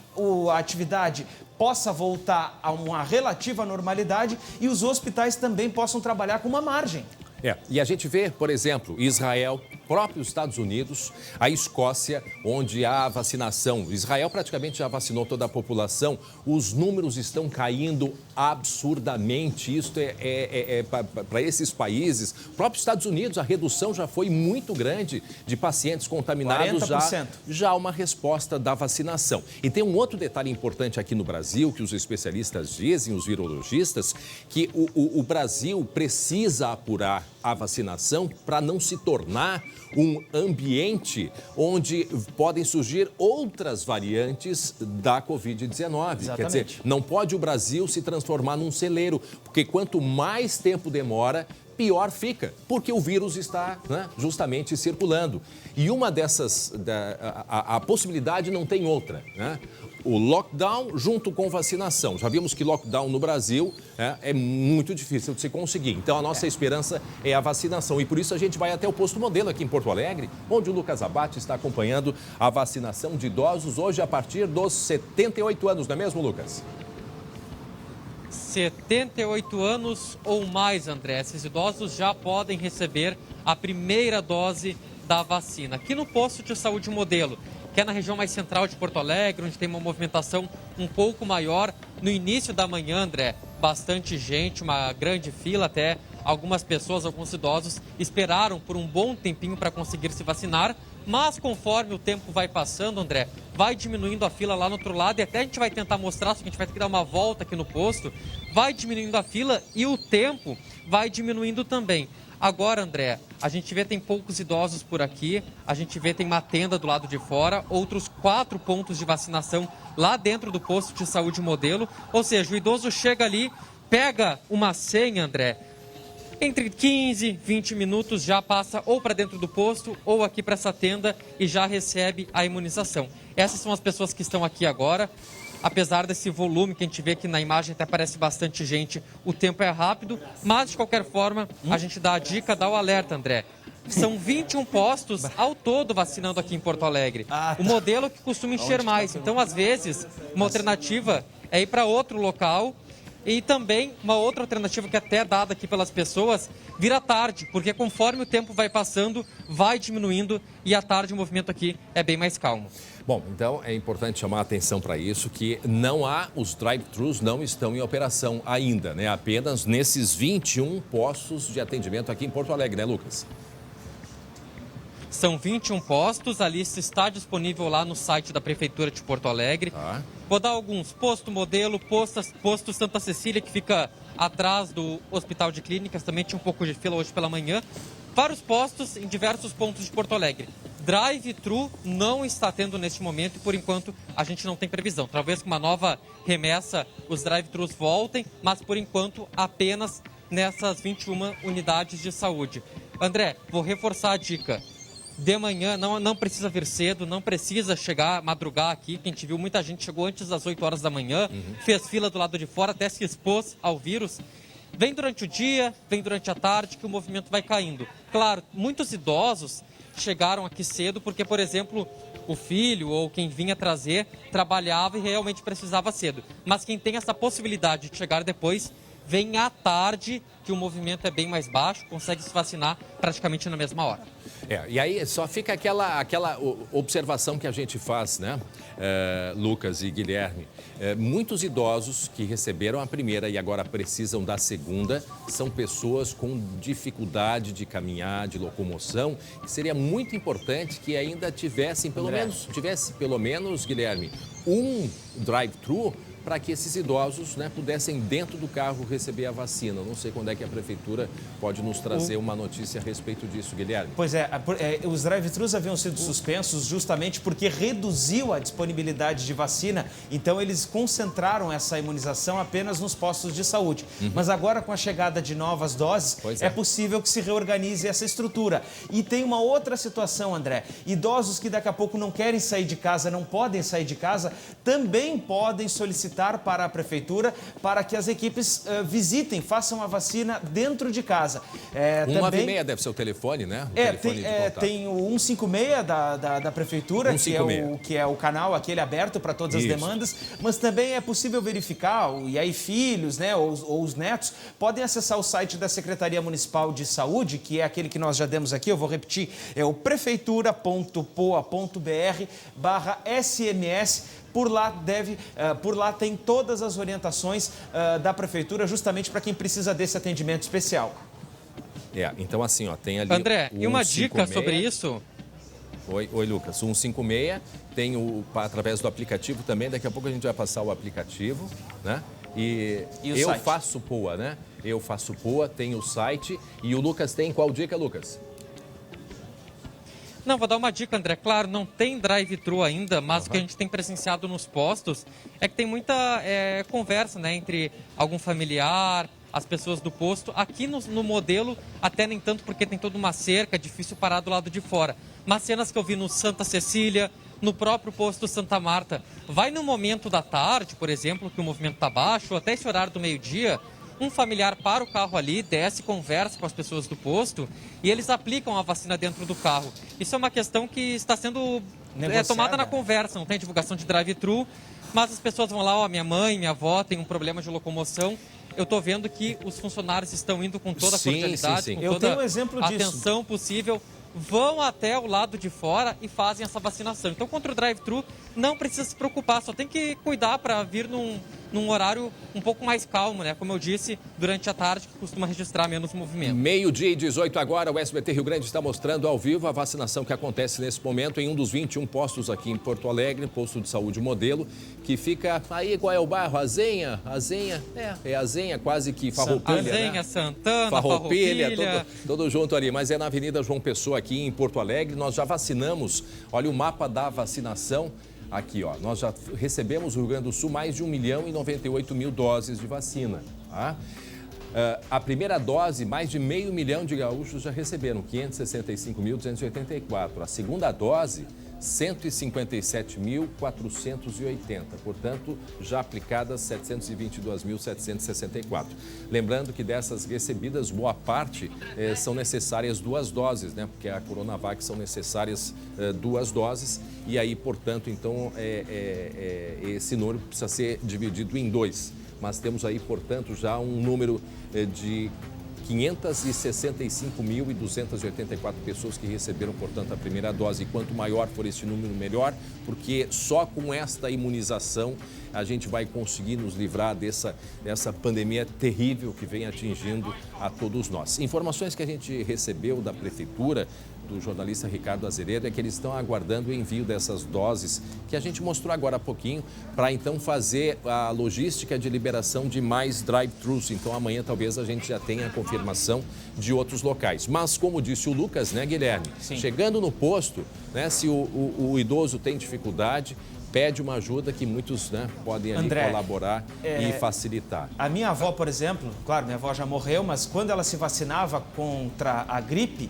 a atividade possa voltar a uma relativa normalidade e os hospitais também possam trabalhar com uma margem. E a gente vê, por exemplo, Israel, próprios Estados Unidos, a Escócia, onde há vacinação. Israel praticamente já vacinou toda a população. Os números estão caindo absurdamente. Isso para esses países. Próprios Estados Unidos, a redução já foi muito grande de pacientes contaminados. 40%. Já uma resposta da vacinação. E tem um outro detalhe importante aqui no Brasil, que os especialistas dizem, os virologistas, que o Brasil precisa apurar a vacinação para não se tornar um ambiente onde podem surgir outras variantes da Covid-19. Quer dizer, não pode o Brasil se transformar num celeiro, porque quanto mais tempo demora, pior fica, porque o vírus está justamente circulando. E uma dessas, a possibilidade não tem outra, O lockdown junto com vacinação. Já vimos que lockdown no Brasil é muito difícil de se conseguir. Então, a nossa esperança é a vacinação. E por isso a gente vai até o Posto Modelo aqui em Porto Alegre, onde o Lucas Abate está acompanhando a vacinação de idosos hoje a partir dos 78 anos, não é mesmo, Lucas? 78 anos ou mais, André. Esses idosos já podem receber a primeira dose da vacina. Aqui no Posto de Saúde Modelo, que é na região mais central de Porto Alegre, onde tem uma movimentação um pouco maior. No início da manhã, André, bastante gente, uma grande fila, até algumas pessoas, alguns idosos, esperaram por um bom tempinho para conseguir se vacinar. Mas conforme o tempo vai passando, André, vai diminuindo a fila lá no outro lado e até a gente vai tentar mostrar, só que a gente vai ter que dar uma volta aqui no posto. Vai diminuindo a fila e o tempo vai diminuindo também. Agora, André, a gente vê tem poucos idosos por aqui, a gente vê tem uma tenda do lado de fora, outros 4 pontos de vacinação lá dentro do posto de saúde Modelo. Ou seja, o idoso chega ali, pega uma senha, André, entre 15 e 20 minutos já passa ou para dentro do posto ou aqui para essa tenda e já recebe a imunização. Essas são as pessoas que estão aqui agora. apesar desse volume que a gente vê aqui na imagem, até parece bastante gente, o tempo é rápido, mas de qualquer forma, a gente dá a dica, dá o alerta, André. São 21 postos ao todo vacinando aqui em Porto Alegre. O modelo que costuma encher mais. Então, às vezes, uma alternativa é ir para outro local. E também uma outra alternativa que até é dada aqui pelas pessoas, vir à tarde, porque conforme o tempo vai passando, vai diminuindo e à tarde o movimento aqui é bem mais calmo. Bom, então é importante chamar a atenção para isso, que não há, os drive-thrus não estão em operação ainda, né? Apenas nesses 21 postos de atendimento aqui em Porto Alegre, né, Lucas? São 21 postos, a lista está disponível lá no site da Prefeitura de Porto Alegre. Vou dar alguns: Posto Modelo, Posto Santa Cecília, que fica atrás do Hospital de Clínicas, também tinha um pouco de fila hoje pela manhã. Vários postos em diversos pontos de Porto Alegre. Drive-thru não está tendo neste momento e, por enquanto, a gente não tem previsão. Talvez com uma nova remessa os drive-thrus voltem, mas, por enquanto, apenas nessas 21 unidades de saúde. André, vou reforçar a dica. De manhã, não precisa vir cedo, não precisa chegar, madrugar aqui, que a gente viu muita gente chegou antes das 8 horas da manhã, fez fila do lado de fora, até se expôs ao vírus. Vem durante o dia, vem durante a tarde, que o movimento vai caindo. Claro, muitos idosos chegaram aqui cedo porque, por exemplo, o filho ou quem vinha trazer trabalhava e realmente precisava cedo. Mas quem tem essa possibilidade de chegar depois, vem à tarde, que o movimento é bem mais baixo, consegue se vacinar praticamente na mesma hora. E aí só fica aquela observação que a gente faz, né, Lucas e Guilherme? Muitos idosos que receberam a primeira e agora precisam da segunda são pessoas com dificuldade de caminhar, de locomoção, e seria muito importante que ainda tivesse pelo menos, Guilherme, um drive-thru para que esses idosos, né, pudessem dentro do carro receber a vacina. Não sei quando é que a Prefeitura pode nos trazer uma notícia a respeito disso, Guilherme. Pois é, os drive-thrus haviam sido suspensos justamente porque reduziu a disponibilidade de vacina, então eles concentraram essa imunização apenas nos postos de saúde. Mas agora, com a chegada de novas doses, é possível que se reorganize essa estrutura. E tem uma outra situação, André. Idosos que daqui a pouco não querem sair de casa, não podem sair de casa, também podem solicitar para a Prefeitura para que as equipes visitem, façam a vacina dentro de casa. 196 deve ser o telefone, né? Tem o 156 da Prefeitura, que é o canal aquele aberto para todas as demandas, mas também é possível verificar, e aí filhos, né, ou os netos, podem acessar o site da Secretaria Municipal de Saúde, que é aquele que nós já demos aqui, eu vou repetir, é o prefeitura.poa.br/SMS. Por lá tem todas as orientações da Prefeitura, justamente para quem precisa desse atendimento especial. Então assim, tem ali... André, e uma dica sobre isso? Oi, Lucas. 156, tem através do aplicativo também, daqui a pouco a gente vai passar o aplicativo, né? E Eu site. Faço Poa, né? Eu Faço Poa, tem o site. E o Lucas tem qual dica, Lucas? Não, vou dar uma dica, André. Claro, não tem drive-thru ainda, mas o que a gente tem presenciado nos postos é que tem muita conversa, né, entre algum familiar, as pessoas do posto. Aqui no modelo, até nem tanto, porque tem toda uma cerca, difícil parar do lado de fora. Mas cenas que eu vi no Santa Cecília, no próprio posto Santa Marta, vai no momento da tarde, por exemplo, que o movimento está baixo, ou até esse horário do meio-dia, um familiar para o carro ali, desce, conversa com as pessoas do posto e eles aplicam a vacina dentro do carro. Isso é uma questão que está sendo tomada na conversa, não tem divulgação de drive-thru, mas as pessoas vão lá, minha mãe, minha avó tem um problema de locomoção. Eu estou vendo que os funcionários estão indo com toda a cordialidade, com toda a atenção possível, vão até o lado de fora e fazem essa vacinação. Então, contra o drive-thru, não precisa se preocupar, só tem que cuidar para vir num horário um pouco mais calmo, né? Como eu disse, durante a tarde, que costuma registrar menos movimento. 12h18 agora, o SBT Rio Grande está mostrando ao vivo a vacinação que acontece nesse momento em um dos 21 postos aqui em Porto Alegre, posto de saúde Modelo, que fica aí, qual é o bairro? Azenha, Azenha, quase que Farroupilha, Azenha, né? Santana, Farroupilha, todo junto ali, mas é na Avenida João Pessoa aqui em Porto Alegre. Nós já vacinamos, olha o mapa da vacinação. Aqui, nós já recebemos no Rio Grande do Sul mais de 1.098.000 doses de vacina. Tá? A primeira dose, mais de 500.000 de gaúchos já receberam, 565.284. A segunda dose, 157.480. Portanto, já aplicadas 722.764. Lembrando que dessas recebidas, boa parte são necessárias 2 doses, né? Porque a Coronavac são necessárias 2 doses. E aí, portanto, então, esse número precisa ser dividido em 2. Mas temos aí, portanto, já um número de 565.284 pessoas que receberam, portanto, a primeira dose. E quanto maior for esse número, melhor, porque só com esta imunização a gente vai conseguir nos livrar dessa pandemia terrível que vem atingindo a todos nós. Informações que a gente recebeu da Prefeitura, do jornalista Ricardo Azeredo, é que eles estão aguardando o envio dessas doses que a gente mostrou agora há pouquinho, para então fazer a logística de liberação de mais drive-thrus. Então amanhã talvez a gente já tenha a confirmação de outros locais. Mas como disse o Lucas, né, Guilherme? Sim. Chegando no posto, né, se o idoso tem dificuldade, pede uma ajuda que muitos, né, podem ali colaborar e facilitar. A minha avó, por exemplo, claro, minha avó já morreu, mas quando ela se vacinava contra a gripe,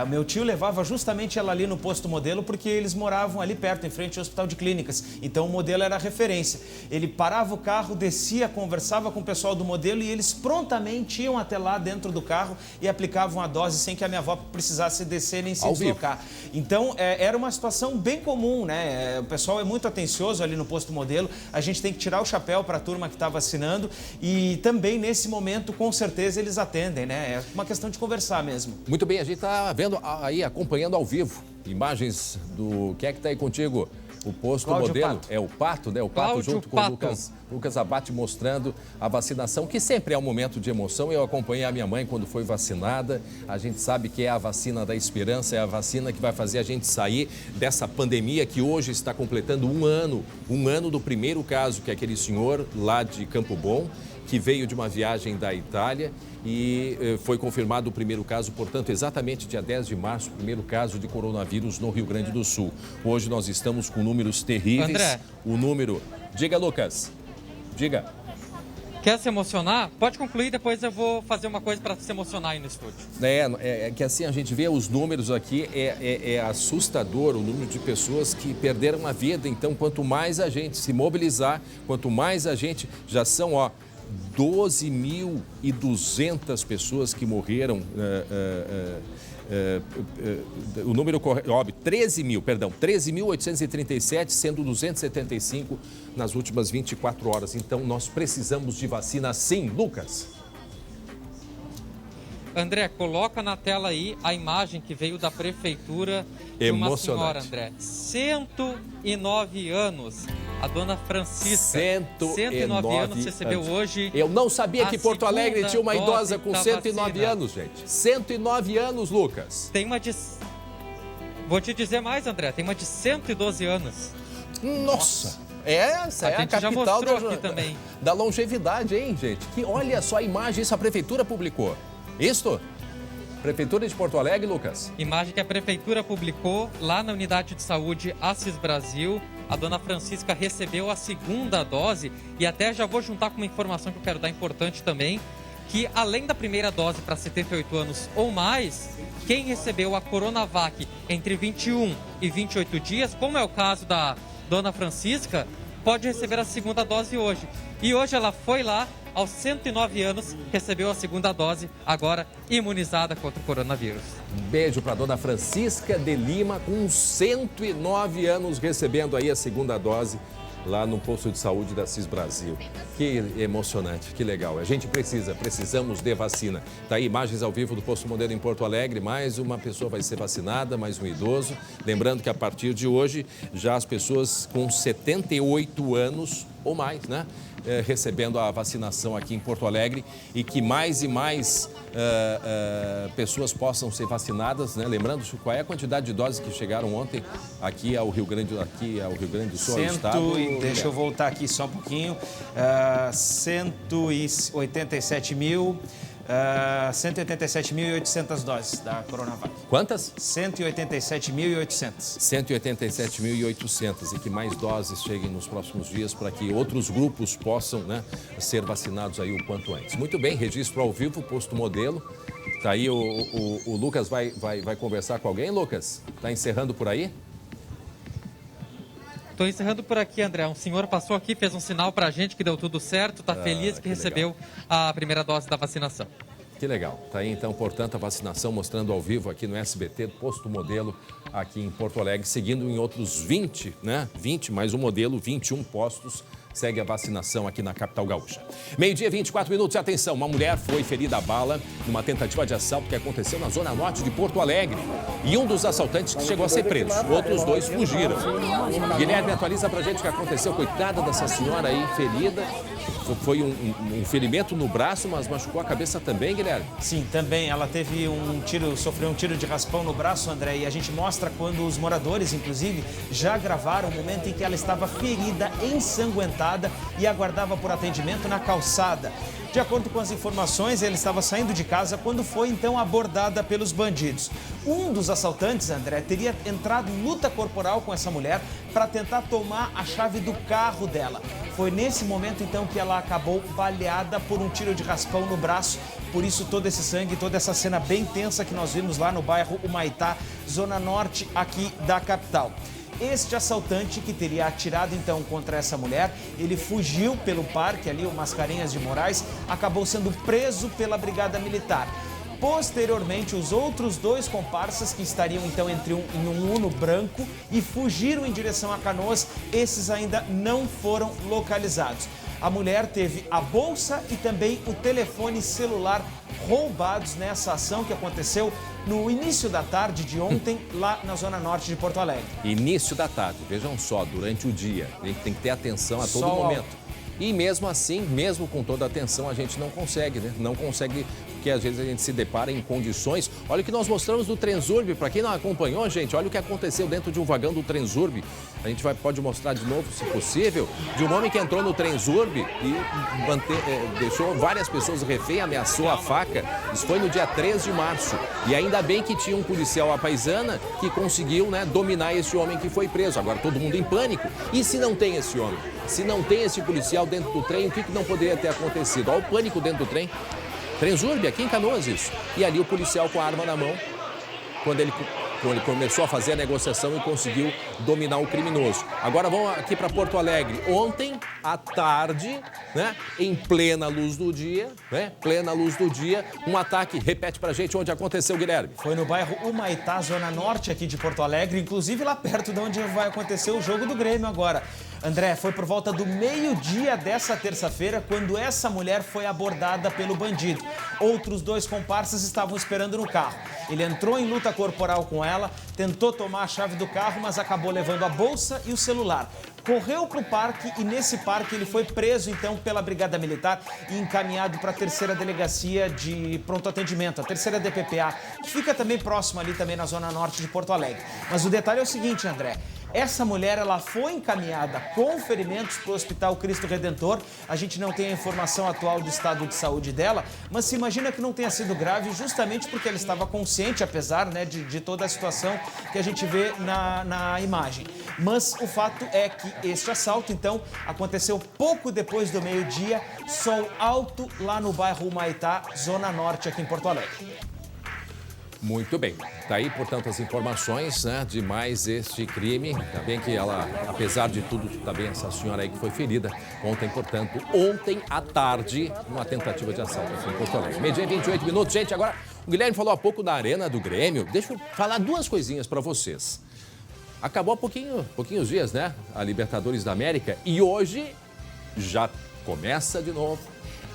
meu tio levava justamente ela ali no posto Modelo, porque eles moravam ali perto, em frente ao Hospital de Clínicas. Então o Modelo era a referência. Ele parava o carro, descia, conversava com o pessoal do Modelo e eles prontamente iam até lá dentro do carro e aplicavam a dose sem que a minha avó precisasse descer nem se deslocar. Então era uma situação bem comum, né? O pessoal é muito atencioso ali no posto Modelo, a gente tem que tirar o chapéu para a turma que está vacinando e também nesse momento, com certeza, eles atendem, né? É uma questão de conversar mesmo. Muito bem, a gente está vendo aí, acompanhando ao vivo, imagens do... Quem é que está aí contigo? O posto Cláudio Modelo, Pato. É o Pato, né? O Pato Cláudio junto com Pato. o Lucas Abate mostrando a vacinação, que sempre é um momento de emoção. Eu acompanhei a minha mãe quando foi vacinada. A gente sabe que é a vacina da esperança, é a vacina que vai fazer a gente sair dessa pandemia que hoje está completando um ano do primeiro caso, que é aquele senhor lá de Campo Bom, que veio de uma viagem da Itália e foi confirmado o primeiro caso, portanto, exatamente dia 10 de março, o primeiro caso de coronavírus no Rio Grande do Sul. Hoje nós estamos com números terríveis. André. O número... Diga, Lucas. Diga. Quer se emocionar? Pode concluir, depois eu vou fazer uma coisa para se emocionar aí no estúdio. É que assim a gente vê os números aqui, é assustador o número de pessoas que perderam a vida. Então, quanto mais a gente se mobilizar, quanto mais a gente... Já são, 12.200 pessoas que morreram, o número correto, 13.837, sendo 275 nas últimas 24 horas. Então, nós precisamos de vacina sim, Lucas. André, coloca na tela aí a imagem que veio da prefeitura de uma senhora, André. 109 anos. A dona Francisca, 109 anos, recebeu hoje. Eu não sabia que Porto Alegre tinha uma idosa com 109 anos, gente. 109 anos, Lucas. Tem uma de... Vou te dizer mais, André. Tem uma de 112 anos. Nossa! Essa é a capital da longevidade, hein, gente? Que olha só a imagem, isso a prefeitura publicou. Isto? Prefeitura de Porto Alegre, Lucas. Imagem que a prefeitura publicou lá na unidade de saúde Assis Brasil. A dona Francisca recebeu a segunda dose e até já vou juntar com uma informação que eu quero dar importante também, que além da primeira dose para 78 anos ou mais, quem recebeu a Coronavac entre 21 e 28 dias, como é o caso da dona Francisca, pode receber a segunda dose hoje. E hoje ela foi lá, aos 109 anos, recebeu a segunda dose, agora imunizada contra o coronavírus. Um beijo para a dona Francisca de Lima, com 109 anos, recebendo aí a segunda dose lá no posto de saúde da Assis Brasil. Que emocionante, que legal. A gente precisamos de vacina. Tá aí imagens ao vivo do posto Modelo em Porto Alegre. Mais uma pessoa vai ser vacinada, mais um idoso. Lembrando que a partir de hoje, já as pessoas com 78 anos ou mais, né? Recebendo a vacinação aqui em Porto Alegre e que mais e mais pessoas possam ser vacinadas, né? Lembrando qual é a quantidade de doses que chegaram ontem aqui ao Rio Grande do Sul, ao estado. Deixa eu voltar aqui só um pouquinho. 187.800 doses da Coronavac. Quantas? 187.800. 187.800 e que mais doses cheguem nos próximos dias para que outros grupos possam, né, ser vacinados aí o quanto antes. Muito bem, registro ao vivo, posto Modelo. Tá aí o Lucas vai conversar com alguém, Lucas? Tá encerrando por aí? Estou encerrando por aqui, André. Um senhor passou aqui, fez um sinal pra gente que deu tudo certo, tá feliz que recebeu a primeira dose da vacinação. Que legal. Tá aí, então, portanto, a vacinação mostrando ao vivo aqui no SBT, posto modelo aqui em Porto Alegre, seguindo em outros 20, né? 20 mais um modelo, 21 postos. Segue a vacinação aqui na capital gaúcha. 12h, 24 minutos. Atenção, uma mulher foi ferida a bala numa tentativa de assalto que aconteceu na zona norte de Porto Alegre. E um dos assaltantes chegou a ser preso. Outros 2 fugiram. Guilherme, atualiza pra gente o que aconteceu. Coitada dessa senhora aí, ferida. Foi um ferimento no braço, mas machucou a cabeça também, Guilherme? Sim, também. Ela teve sofreu um tiro de raspão no braço, André, e a gente mostra quando os moradores, inclusive, já gravaram o momento em que ela estava ferida, ensanguentada e aguardava por atendimento na calçada. De acordo com as informações, ela estava saindo de casa quando foi, então, abordada pelos bandidos. Um dos assaltantes, André, teria entrado em luta corporal com essa mulher para tentar tomar a chave do carro dela. Foi nesse momento, então, que ela acabou baleada por um tiro de raspão no braço. Por isso, todo esse sangue, toda essa cena bem tensa que nós vimos lá no bairro Humaitá, zona norte aqui da capital. Este assaltante que teria atirado então contra essa mulher, ele fugiu pelo parque ali, o Mascarenhas de Moraes, acabou sendo preso pela Brigada Militar. Posteriormente, os outros 2 comparsas que estariam então em um Uno branco e fugiram em direção a Canoas, esses ainda não foram localizados. A mulher teve a bolsa e também o telefone celular roubados nessa ação que aconteceu no início da tarde de ontem, lá na zona norte de Porto Alegre. Início da tarde, vejam só, durante o dia. A gente tem que ter atenção a todo momento. E mesmo assim, mesmo com toda a atenção, a gente não consegue, né? Não consegue, porque às vezes a gente se depara em condições. Olha o que nós mostramos do Transurb. Para quem não acompanhou, gente, olha o que aconteceu dentro de um vagão do Transurb. A gente pode mostrar de novo, se possível, de um homem que entrou no Transurb e deixou várias pessoas refém, ameaçou a faca. Isso foi no dia 3 de março. E ainda bem que tinha um policial à paisana que conseguiu, né, dominar esse homem que foi preso. Agora todo mundo em pânico. E se não tem esse homem? Se não tem esse policial dentro do trem, o que não poderia ter acontecido? Olha o pânico dentro do trem. Transurb, aqui em Canoas, isso. E ali o policial com a arma na mão, quando ele começou a fazer a negociação e conseguiu dominar o criminoso. Agora vamos aqui para Porto Alegre. Ontem, à tarde, né, em plena luz do dia, um ataque. Repete pra gente onde aconteceu, Guilherme. Foi no bairro Humaitá, zona norte aqui de Porto Alegre, inclusive lá perto de onde vai acontecer o jogo do Grêmio agora. André, foi por volta do meio-dia dessa terça-feira quando essa mulher foi abordada pelo bandido. Outros 2 comparsas estavam esperando no carro. Ele entrou em luta corporal com ela, tentou tomar a chave do carro, mas acabou levando a bolsa e o celular. Correu para o parque e nesse parque ele foi preso então pela Brigada Militar e encaminhado para a 3ª Delegacia de Pronto Atendimento, a 3ª DPPA, que fica também próxima ali também na zona norte de Porto Alegre. Mas o detalhe é o seguinte, André, essa mulher ela foi encaminhada com ferimentos para o Hospital Cristo Redentor. A gente não tem a informação atual do estado de saúde dela, mas se imagina que não tenha sido grave justamente porque ela estava consciente, apesar, né, de toda a situação que a gente vê na imagem. Mas o fato é que este assalto, então, aconteceu pouco depois do meio-dia, sol alto lá no bairro Humaitá, zona norte aqui em Porto Alegre. Muito bem. Tá aí, portanto, as informações, né, de mais este crime. Tá bem que ela, apesar de tudo, tá bem essa senhora aí que foi ferida ontem à tarde, numa tentativa de assalto aqui em Porto Alegre. 12h, 28 minutos. Gente, agora, o Guilherme falou há pouco da Arena do Grêmio. Deixa eu falar 2 coisinhas para vocês. Acabou há pouquinhos dias, né, a Libertadores da América. E hoje já começa de novo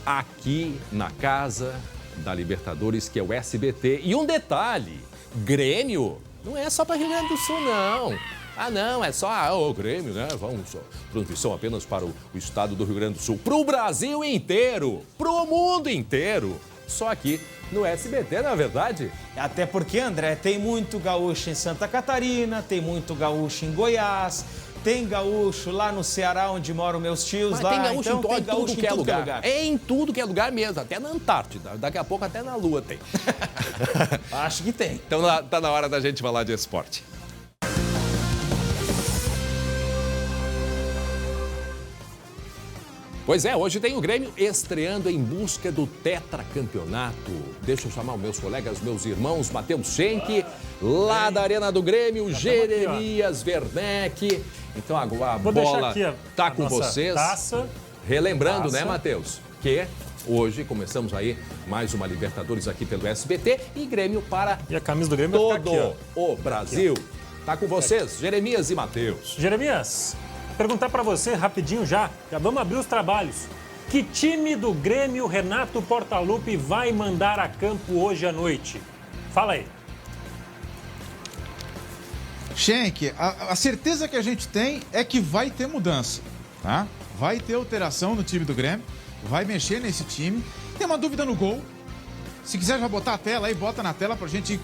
aqui na casa da Libertadores, que é o SBT. E um detalhe, Grêmio não é só para Rio Grande do Sul, não. Ah, não, é só o Grêmio, né? Vamos, transmissão apenas para o estado do Rio Grande do Sul. Para o Brasil inteiro, para o mundo inteiro. Só aqui no SBT, não é verdade? Até porque, André, tem muito gaúcho em Santa Catarina, tem muito gaúcho em Goiás, tem gaúcho lá no Ceará, onde moram meus tios. Mas lá. Tem gaúcho então, em tudo que é lugar. É em tudo que é lugar mesmo, até na Antártida. Daqui a pouco até na Lua tem. Acho que tem. Então tá na hora da gente falar de esporte. Pois é, hoje tem o Grêmio estreando em busca do tetracampeonato. Deixa eu chamar os meus colegas, meus irmãos, Matheus Schenck, lá da Arena do Grêmio, Jeremias Werneck. Então a bola tá com vocês. Taça. Relembrando, né, Matheus, que hoje começamos aí mais uma Libertadores aqui pelo SBT e Grêmio para e a camisa do Grêmio todo aqui, o Brasil. Tá com vocês, Jeremias e Matheus. Jeremias, perguntar para você rapidinho já vamos abrir os trabalhos. Que time do Grêmio Renato Portaluppi vai mandar a campo hoje à noite? Fala aí. Schenck, a certeza que a gente tem é que vai ter mudança, tá? Vai ter alteração no time do Grêmio, vai mexer nesse time. Tem uma dúvida no gol. Se quiser já botar a tela aí, bota na tela pra gente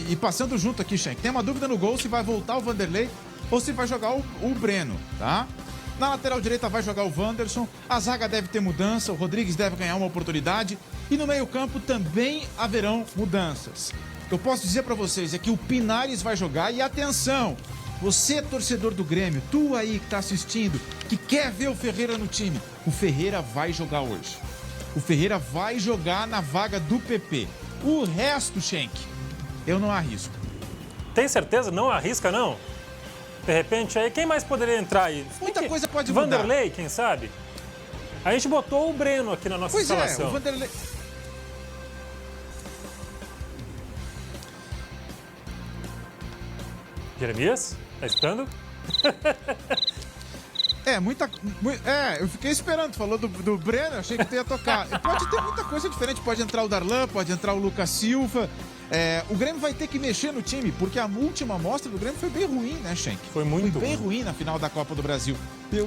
ir passando junto aqui, Schenck. Tem uma dúvida no gol se vai voltar o Vanderlei ou se vai jogar o Breno, tá? Na lateral direita vai jogar o Wanderson, a zaga deve ter mudança, o Rodrigues deve ganhar uma oportunidade e no meio-campo também haverão mudanças. O que eu posso dizer pra vocês é que o Pinares vai jogar e atenção, você torcedor do Grêmio, tu aí que tá assistindo, que quer ver o Ferreira no time, o Ferreira vai jogar hoje. O Ferreira vai jogar na vaga do PP. O resto, Schenck, eu não arrisco. Tem certeza? Não arrisca, não? De repente, aí quem mais poderia entrar aí? Muita coisa pode mudar. Vanderlei, quem sabe? A gente botou o Breno aqui na nossa escalação. Pois é, o Vanderlei... Jeremias, tá escutando? Eu fiquei esperando, falou do Breno, achei que tu ia tocar. Pode ter muita coisa diferente, pode entrar o Darlan, pode entrar o Lucas Silva. O Grêmio vai ter que mexer no time, porque a última amostra do Grêmio foi bem ruim, né, Schenck? Foi bem ruim na final da Copa do Brasil. E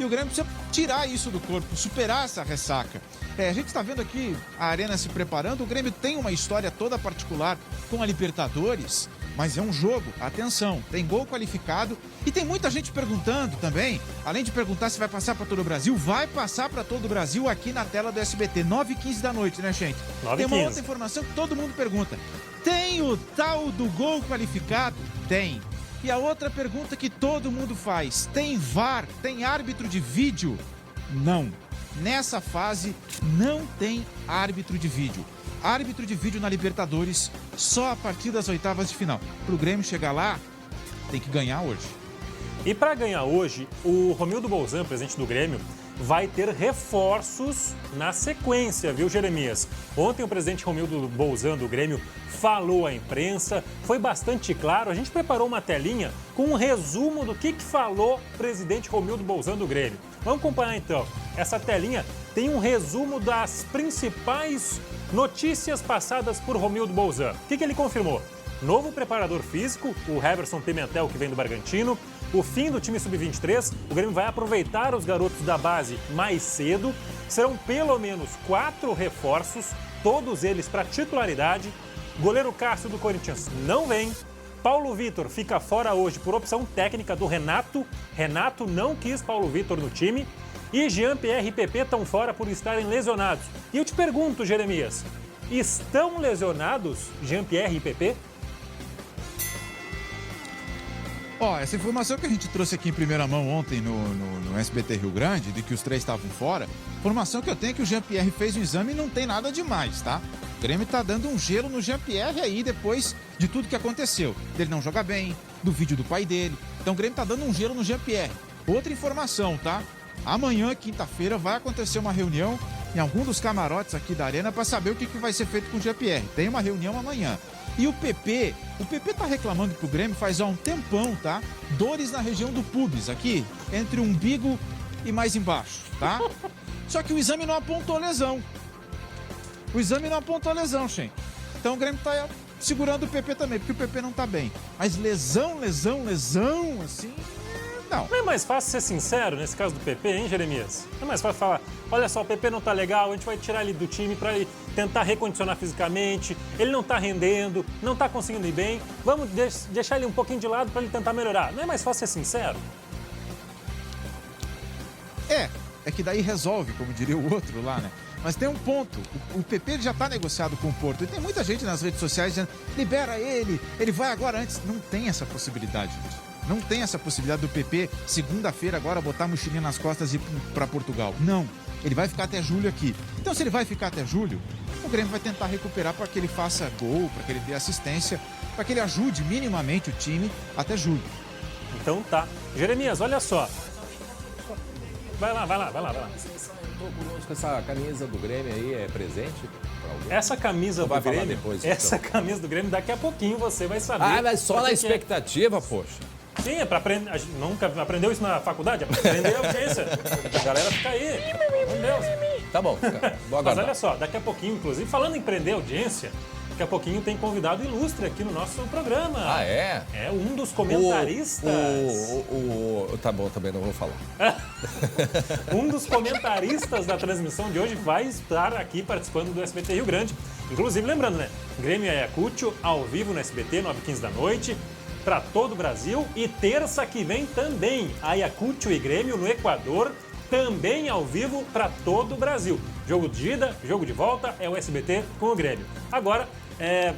o Grêmio precisa tirar isso do corpo, superar essa ressaca. A gente está vendo aqui a Arena se preparando, o Grêmio tem uma história toda particular com a Libertadores, mas é um jogo, atenção, tem gol qualificado e tem muita gente perguntando também, além de perguntar se vai passar para todo o Brasil, vai passar para todo o Brasil aqui na tela do SBT, 9h15 da noite, né, Schenck? Tem uma outra informação que todo mundo pergunta, tem o tal do gol qualificado? Tem. E a outra pergunta que todo mundo faz, tem VAR, tem árbitro de vídeo? Não. Nessa fase não tem árbitro de vídeo. Árbitro de vídeo na Libertadores só a partir das oitavas de final. Para o Grêmio chegar lá, tem que ganhar hoje. E para ganhar hoje, o Romildo Bolzan, presidente do Grêmio, vai ter reforços na sequência, viu, Jeremias? Ontem o presidente Romildo Bolzan do Grêmio falou à imprensa, foi bastante claro. A gente preparou uma telinha com um resumo do que falou o presidente Romildo Bolzan do Grêmio. Vamos acompanhar então. Essa telinha tem um resumo das principais notícias passadas por Romildo Bolzan. O que ele confirmou? Novo preparador físico, o Heverson Pimentel, que vem do Bragantino. O fim do time sub-23, o Grêmio vai aproveitar os garotos da base mais cedo. Serão pelo menos 4 reforços, todos eles para titularidade. Goleiro Cássio do Corinthians não vem. Paulo Vitor fica fora hoje por opção técnica do Renato. Renato não quis Paulo Vitor no time. E Jean-Pierre e PP estão fora por estarem lesionados. E eu te pergunto, Jeremias, estão lesionados Jean-Pierre e PP? Essa informação que a gente trouxe aqui em primeira mão ontem no SBT Rio Grande, de que os 3 estavam fora, informação que eu tenho é que o Jean-Pierre fez um exame e não tem nada demais, tá? O Grêmio tá dando um gelo no Jean-Pierre aí depois de tudo que aconteceu. Dele não joga bem, do vídeo do pai dele. Então o Grêmio tá dando um gelo no Jean-Pierre. Outra informação, tá? Amanhã, quinta-feira, vai acontecer uma reunião em algum dos camarotes aqui da Arena para saber o que vai ser feito com o Jean-Pierre. Tem uma reunião amanhã. E o PP tá reclamando pro Grêmio faz há um tempão, tá? Dores na região do pubis, aqui, entre o umbigo e mais embaixo, tá? Só que o exame não apontou lesão. Schenck. Então o Grêmio tá segurando o PP também, porque o PP não tá bem. Mas lesão, assim... Não. Não é mais fácil ser sincero nesse caso do PP, hein, Jeremias? Não é mais fácil falar, olha só, o PP não tá legal, a gente vai tirar ele do time para ele tentar recondicionar fisicamente, ele não tá rendendo, não tá conseguindo ir bem, vamos deixar ele um pouquinho de lado para ele tentar melhorar. Não é mais fácil ser sincero? É que daí resolve, como diria o outro lá, né? Mas tem um ponto, o PP já está negociado com o Porto e tem muita gente nas redes sociais dizendo, libera ele vai agora antes. Não tem essa possibilidade, gente. Não tem essa possibilidade do PP, segunda-feira agora, botar a mochilinha nas costas e ir para Portugal. Não, ele vai ficar até julho aqui. Então se ele vai ficar até julho, o Grêmio vai tentar recuperar para que ele faça gol, para que ele dê assistência, para que ele ajude minimamente o time até julho. Então tá. Jeremias, olha só. Vai lá. Estou curioso com essa camisa do Grêmio aí, é presente para alguém? Essa camisa do Grêmio, depois, essa camisa do Grêmio, daqui a pouquinho você vai saber. Mas só na expectativa, poxa. Sim, é para aprender. A gente nunca aprendeu isso na faculdade, é para aprender a audiência. A galera fica aí, meu Deus. Tá bom, Mas olha só, daqui a pouquinho, inclusive, falando em prender audiência, daqui a pouquinho tem convidado ilustre aqui no nosso programa. Ah, é? É um dos comentaristas. Tá bom, também não vou falar. Um dos comentaristas da transmissão de hoje vai estar aqui participando do SBT Rio Grande. Inclusive, lembrando, né? Grêmio e Ayacucho ao vivo no SBT, 9h15 da noite, para todo o Brasil. E terça que vem também, Ayacucho e Grêmio no Equador, também ao vivo para todo o Brasil. Jogo de ida, jogo de volta, é o SBT com o Grêmio. Agora,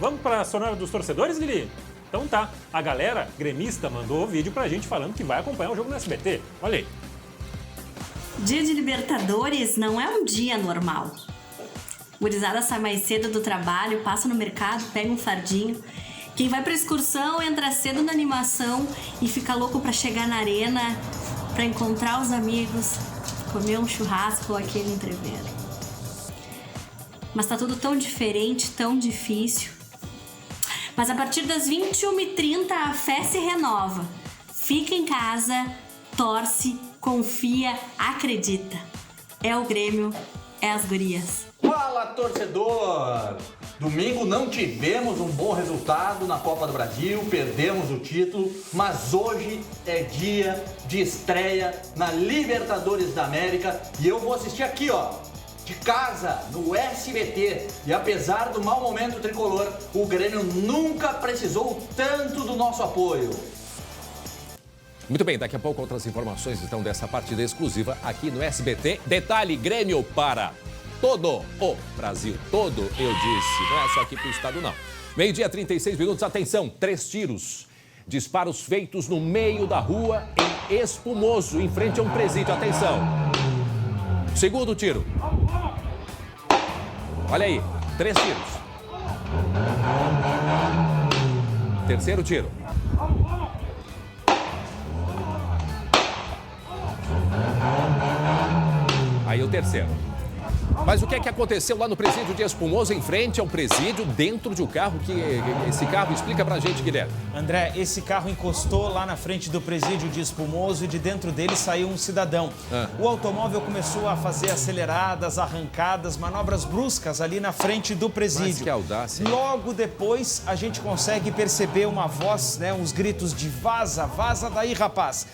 vamos para a sonora dos torcedores, Lili? Então tá, a galera gremista mandou o vídeo pra gente falando que vai acompanhar o jogo no SBT. Olha aí. Dia de Libertadores não é um dia normal. Gurizada sai mais cedo do trabalho, passa no mercado, pega um fardinho. Quem vai pra excursão entra cedo na animação e fica louco pra chegar na arena, pra encontrar os amigos, comer um churrasco ou aquele entreveiro. Mas tá tudo tão diferente, tão difícil. Mas a partir das 21h30 a fé se renova. Fica em casa, torce, confia, acredita. É o Grêmio, é as gurias. Fala, torcedor! Domingo não tivemos um bom resultado na Copa do Brasil, perdemos o título, mas hoje é dia de estreia na Libertadores da América e eu vou assistir aqui, ó, de casa, no SBT. E apesar do mau momento tricolor, o Grêmio nunca precisou tanto do nosso apoio. Muito bem, daqui a pouco outras informações então dessa partida exclusiva aqui no SBT. Detalhe, Grêmio para todo o Brasil. Todo, eu disse. Não é só aqui pro estado, não. 12h36, atenção, 3 tiros. Disparos feitos no meio da rua em Espumoso, em frente a um presídio. Atenção. Segundo tiro. Olha aí, 3 tiros. Terceiro tiro. Aí o terceiro. Mas o que é que aconteceu lá no presídio de Espumoso, em frente ao presídio, dentro de um carro? Esse carro, explica pra gente, Guilherme. André, esse carro encostou lá na frente do presídio de Espumoso e de dentro dele saiu um cidadão. O automóvel começou a fazer aceleradas, arrancadas, manobras bruscas ali na frente do presídio. Mas que audácia. Logo depois, a gente consegue perceber uma voz, né, uns gritos de vaza, vaza daí, rapaz.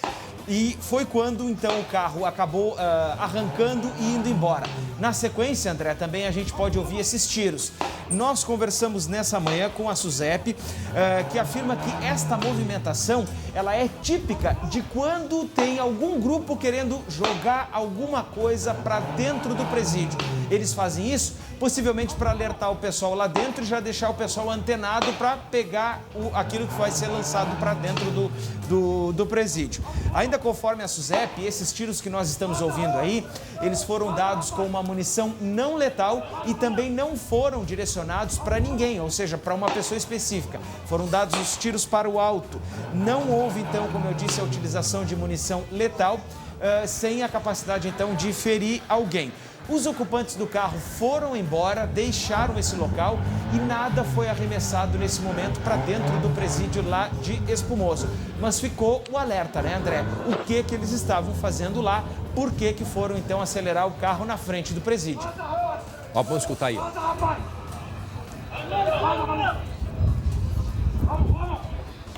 E foi quando, então, o carro acabou arrancando e indo embora. Na sequência, André, também a gente pode ouvir esses tiros. Nós conversamos nessa manhã com a SUSEP, que afirma que esta movimentação, ela é típica de quando tem algum grupo querendo jogar alguma coisa para dentro do presídio. Eles fazem isso possivelmente para alertar o pessoal lá dentro e já deixar o pessoal antenado para pegar aquilo que vai ser lançado para dentro do presídio. Ainda conforme a SUSEP, esses tiros que nós estamos ouvindo aí, eles foram dados com uma munição não letal e também não foram direcionados para ninguém, ou seja, para uma pessoa específica. Foram dados os tiros para o alto. Não houve, então, como eu disse, a utilização de munição letal, sem a capacidade, então, de ferir alguém. Os ocupantes do carro foram embora, deixaram esse local e nada foi arremessado nesse momento para dentro do presídio lá de Espumoso. Mas ficou o alerta, né, André? O que eles estavam fazendo lá? Por que foram, então, acelerar o carro na frente do presídio? Ó, vamos escutar aí.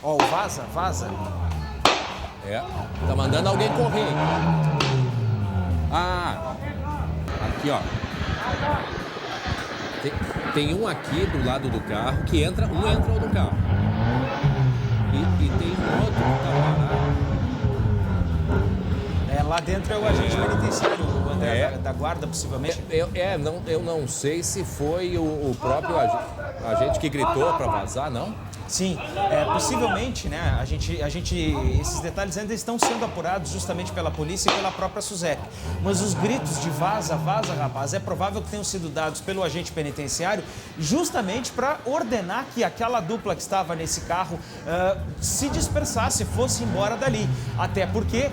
Ó, vaza, vaza. Tá mandando alguém correr. Aqui, ó. Tem um aqui do lado do carro que entra, um entra no carro. E tem outro que tá parado. Lá dentro é o agente penitenciário, o André, da guarda, possivelmente. Eu não sei se foi o próprio agente que gritou para vazar, não? Sim, possivelmente, né? Esses detalhes ainda estão sendo apurados justamente pela polícia e pela própria SUSEP. Mas os gritos de vaza, vaza, rapaz, é provável que tenham sido dados pelo agente penitenciário justamente para ordenar que aquela dupla que estava nesse carro se dispersasse, fosse embora dali. Até porque,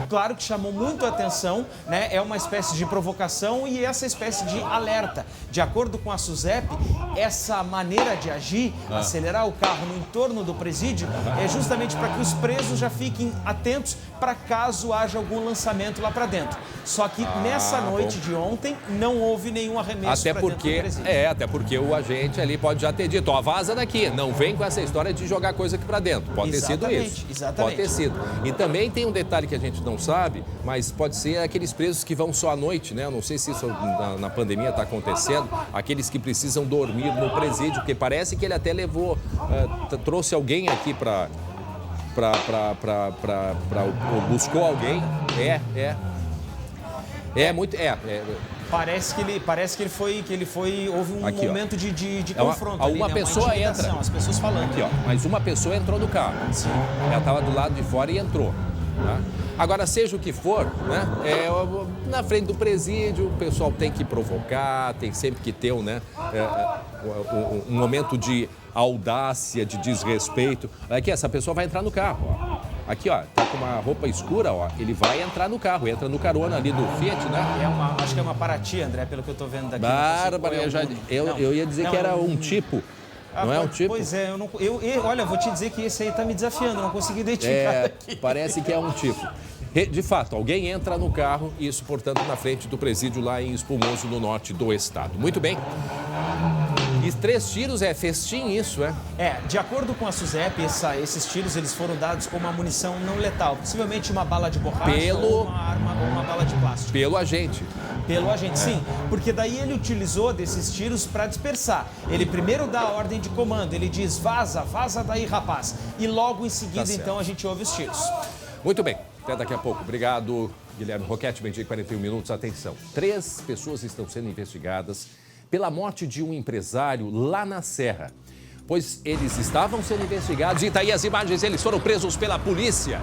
claro que chamou muito a atenção, né? É uma espécie de provocação e essa espécie de alerta. De acordo com a SUSEP, essa maneira de agir, acelerar o carro no entorno do presídio, é justamente para que os presos já fiquem atentos para caso haja algum lançamento lá para dentro. Só que nessa noite de ontem não houve nenhum arremesso para dentro do presídio. Até porque o agente ali pode já ter dito, vaza daqui, não vem com essa história de jogar coisa aqui para dentro. Pode ter sido isso. Exatamente. Pode ter sido. E também tem um detalhe que a gente não sabe, mas pode ser aqueles presos que vão só à noite, né? Eu não sei se isso na pandemia está acontecendo, aqueles que precisam dormir no presídio, porque parece que ele até levou, trouxe alguém aqui buscou alguém. Parece que ele foi houve um aqui, momento de confronto. Uma pessoa entra. As pessoas falando. Aqui, mas uma pessoa entrou no carro. Sim. Ela estava do lado de fora e entrou. Tá? Agora, seja o que for, né? Na frente do presídio, o pessoal tem que provocar, tem sempre que ter um momento de audácia, de desrespeito. Aqui, essa pessoa vai entrar no carro. Ó. Aqui, ó, tá com uma roupa escura, ó. Ele vai entrar no carro, entra no carona ali do Fiat, né? Acho que é uma Paraty, André, pelo que eu tô vendo daqui. Bárbara, eu ia dizer que era um tipo. Não é um tipo? Pois é, olha, vou te dizer que esse aí tá me desafiando, não consegui identificar aqui. Parece que é um tipo. De fato, alguém entra no carro, isso, portanto, na frente do presídio lá em Espumoso, no norte do estado. Muito bem. E 3 tiros é festim isso, de acordo com a SUSEP, esses tiros eles foram dados com uma munição não letal, possivelmente uma bala de borracha ou uma arma ou uma bala de plástico. Pelo agente, sim, porque daí ele utilizou desses tiros para dispersar. Ele primeiro dá a ordem de comando, ele diz vaza daí, rapaz, e logo em seguida então a gente ouve os tiros. Muito bem, até daqui a pouco. Obrigado, Guilherme Roquete, meio-dia 41 minutos, atenção. 3 pessoas estão sendo investigadas pela morte de um empresário lá na Serra, pois eles estavam sendo investigados e tá aí as imagens, eles foram presos pela polícia.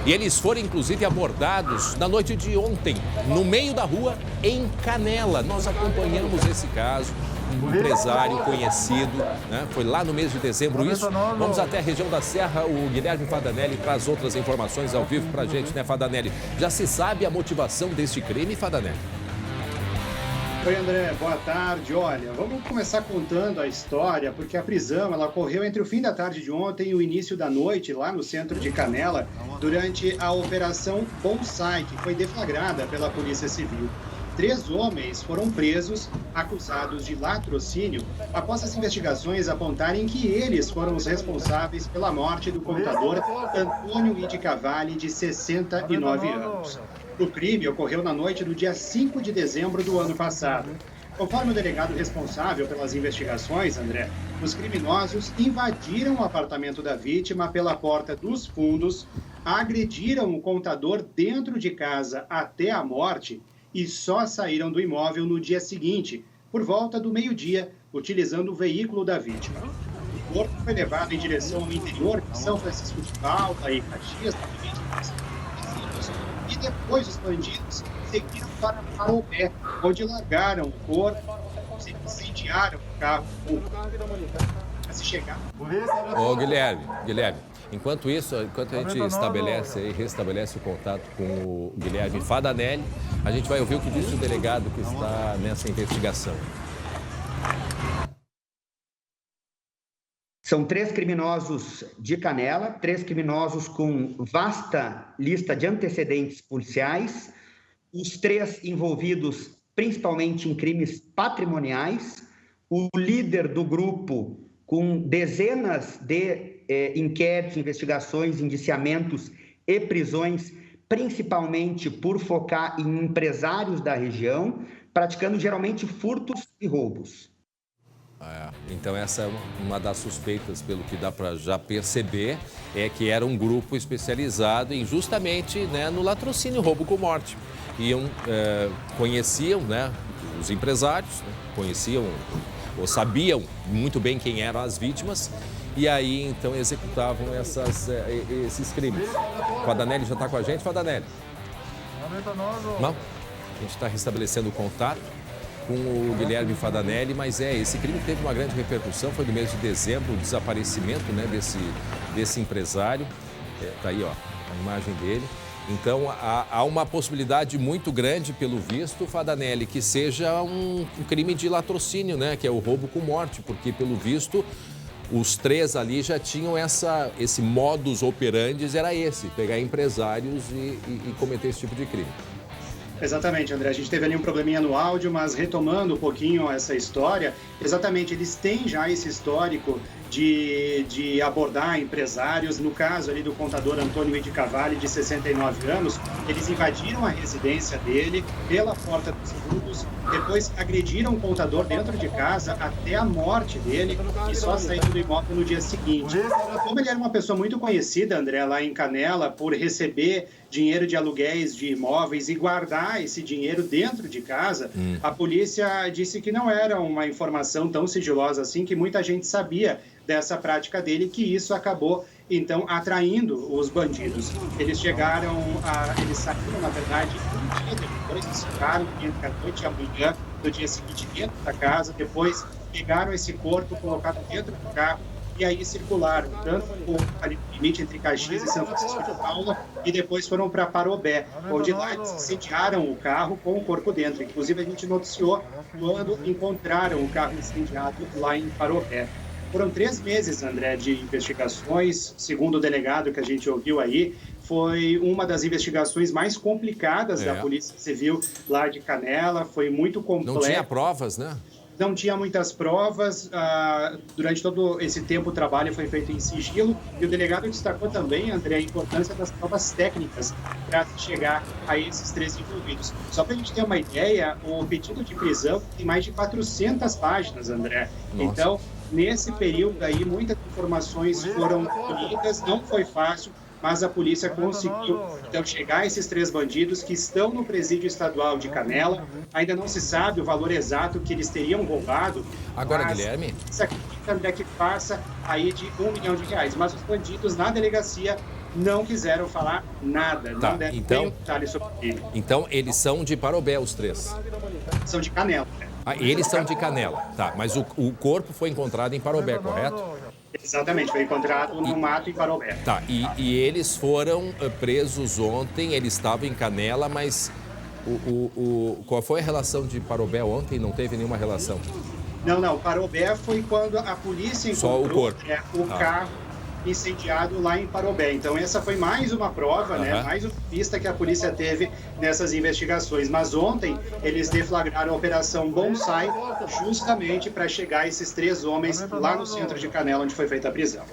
E eles foram, inclusive, abordados na noite de ontem, no meio da rua, em Canela. Nós acompanhamos esse caso, um empresário conhecido, né? Foi lá no mês de dezembro isso. Vamos até a região da Serra, o Guilherme Fadanelli traz outras informações ao vivo pra gente, né, Fadanelli? Já se sabe a motivação deste crime, Fadanelli? Oi, André, boa tarde. Olha, vamos começar contando a história, porque a prisão ela ocorreu entre o fim da tarde de ontem e o início da noite, lá no centro de Canela, durante a Operação Bonsai, que foi deflagrada pela Polícia Civil. 3 homens foram presos, acusados de latrocínio, após as investigações apontarem que eles foram os responsáveis pela morte do contador Antônio Idi Cavalli, de 69 anos. O crime ocorreu na noite do dia 5 de dezembro do ano passado. Conforme o delegado responsável pelas investigações, André, os criminosos invadiram o apartamento da vítima pela porta dos fundos, agrediram o contador dentro de casa até a morte e só saíram do imóvel no dia seguinte, por volta do meio-dia, utilizando o veículo da vítima. O corpo foi levado em direção ao interior de São Francisco de Paula e Caxias, e depois os bandidos seguiram para Parobé, onde largaram o corpo e incendiaram o carro para se chegar. Ô, Guilherme, enquanto a gente restabelece o contato com o Guilherme Fadanelli, a gente vai ouvir o que disse o delegado que está nessa investigação. São 3 criminosos de Canela, 3 criminosos com vasta lista de antecedentes policiais, os 3 envolvidos principalmente em crimes patrimoniais, o líder do grupo com dezenas de inquéritos, investigações, indiciamentos e prisões, principalmente por focar em empresários da região, praticando geralmente furtos e roubos. Então essa é uma das suspeitas, pelo que dá para já perceber, é que era um grupo especializado em justamente, né, no latrocínio, roubo com morte. Conheciam, né, os empresários, né, conheciam ou sabiam muito bem quem eram as vítimas e aí então executavam esses crimes. Fadanelli já está com a gente, Fadanelli? Não? A gente está restabelecendo o contato com o Guilherme Fadanelli, mas esse crime teve uma grande repercussão, foi no mês de dezembro, o desaparecimento, né, desse empresário. Tá aí, ó, a imagem dele. Então, há uma possibilidade muito grande, pelo visto, Fadanelli, que seja um crime de latrocínio, né, que é o roubo com morte, porque, pelo visto, os três ali já tinham esse modus operandi, era esse, pegar empresários e cometer esse tipo de crime. Exatamente, André. A gente teve ali um probleminha no áudio, mas retomando um pouquinho essa história, exatamente, eles têm já esse histórico de abordar empresários. No caso ali do contador Antônio Edi Cavalli, de 69 anos, eles invadiram a residência dele pela porta dos fundos, depois agrediram o contador dentro de casa até a morte dele e só saíram do imóvel no dia seguinte. Como ele era uma pessoa muito conhecida, André, lá em Canela, por receber dinheiro de aluguéis de imóveis e guardar esse dinheiro dentro de casa, a polícia disse que não era uma informação tão sigilosa assim, que muita gente sabia dessa prática dele, que isso acabou, então, atraindo os bandidos. Eles saíram, na verdade, um dia depois, eles ficaram entre a noite e a manhã, no dia seguinte, dentro da casa, depois pegaram esse corpo, colocaram dentro do carro, e aí circularam, tanto o limite entre Caxias e São Francisco de Paula, e depois foram para Parobé, onde lá eles incendiaram o carro com o corpo dentro. Inclusive, a gente noticiou quando encontraram o carro incendiado lá em Parobé. Foram 3 meses, André, de investigações. Segundo o delegado que a gente ouviu aí, foi uma das investigações mais complicadas da Polícia Civil lá de Canela. Foi muito complexo. Não tinha provas, né? Não tinha muitas provas. Durante todo esse tempo, o trabalho foi feito em sigilo. E o delegado destacou também, André, a importância das provas técnicas para chegar a esses 3 envolvidos. Só para a gente ter uma ideia, o pedido de prisão tem mais de 400 páginas, André. Nossa. Então, nesse período aí, muitas informações foram colhidas, não foi fácil, mas a polícia conseguiu, então, chegar a esses 3 bandidos que estão no presídio estadual de Canela. Ainda não se sabe o valor exato que eles teriam roubado. Agora, Guilherme... Isso aqui, André, que passa aí de R$1 milhão. Mas os bandidos na delegacia não quiseram falar nada. Tá, não então, detalhe sobre ele. Então, eles são de Parobé, os 3? São de Canela. Eles são de Canela, tá. Mas o corpo foi encontrado em Parobé, correto? Exatamente, foi encontrado no mato em Parobé. Tá, e eles foram presos ontem, eles estavam em Canela, mas qual foi a relação de Parobé ontem? Não teve nenhuma relação? Não, Parobé foi quando a polícia encontrou só o corpo. O carro incendiado lá em Parobé. Então essa foi mais uma prova, né? Mais uma pista que a polícia teve nessas investigações. Mas ontem eles deflagraram a Operação Bonsai justamente para chegar a esses 3 homens lá no centro de Canela, onde foi feita a prisão.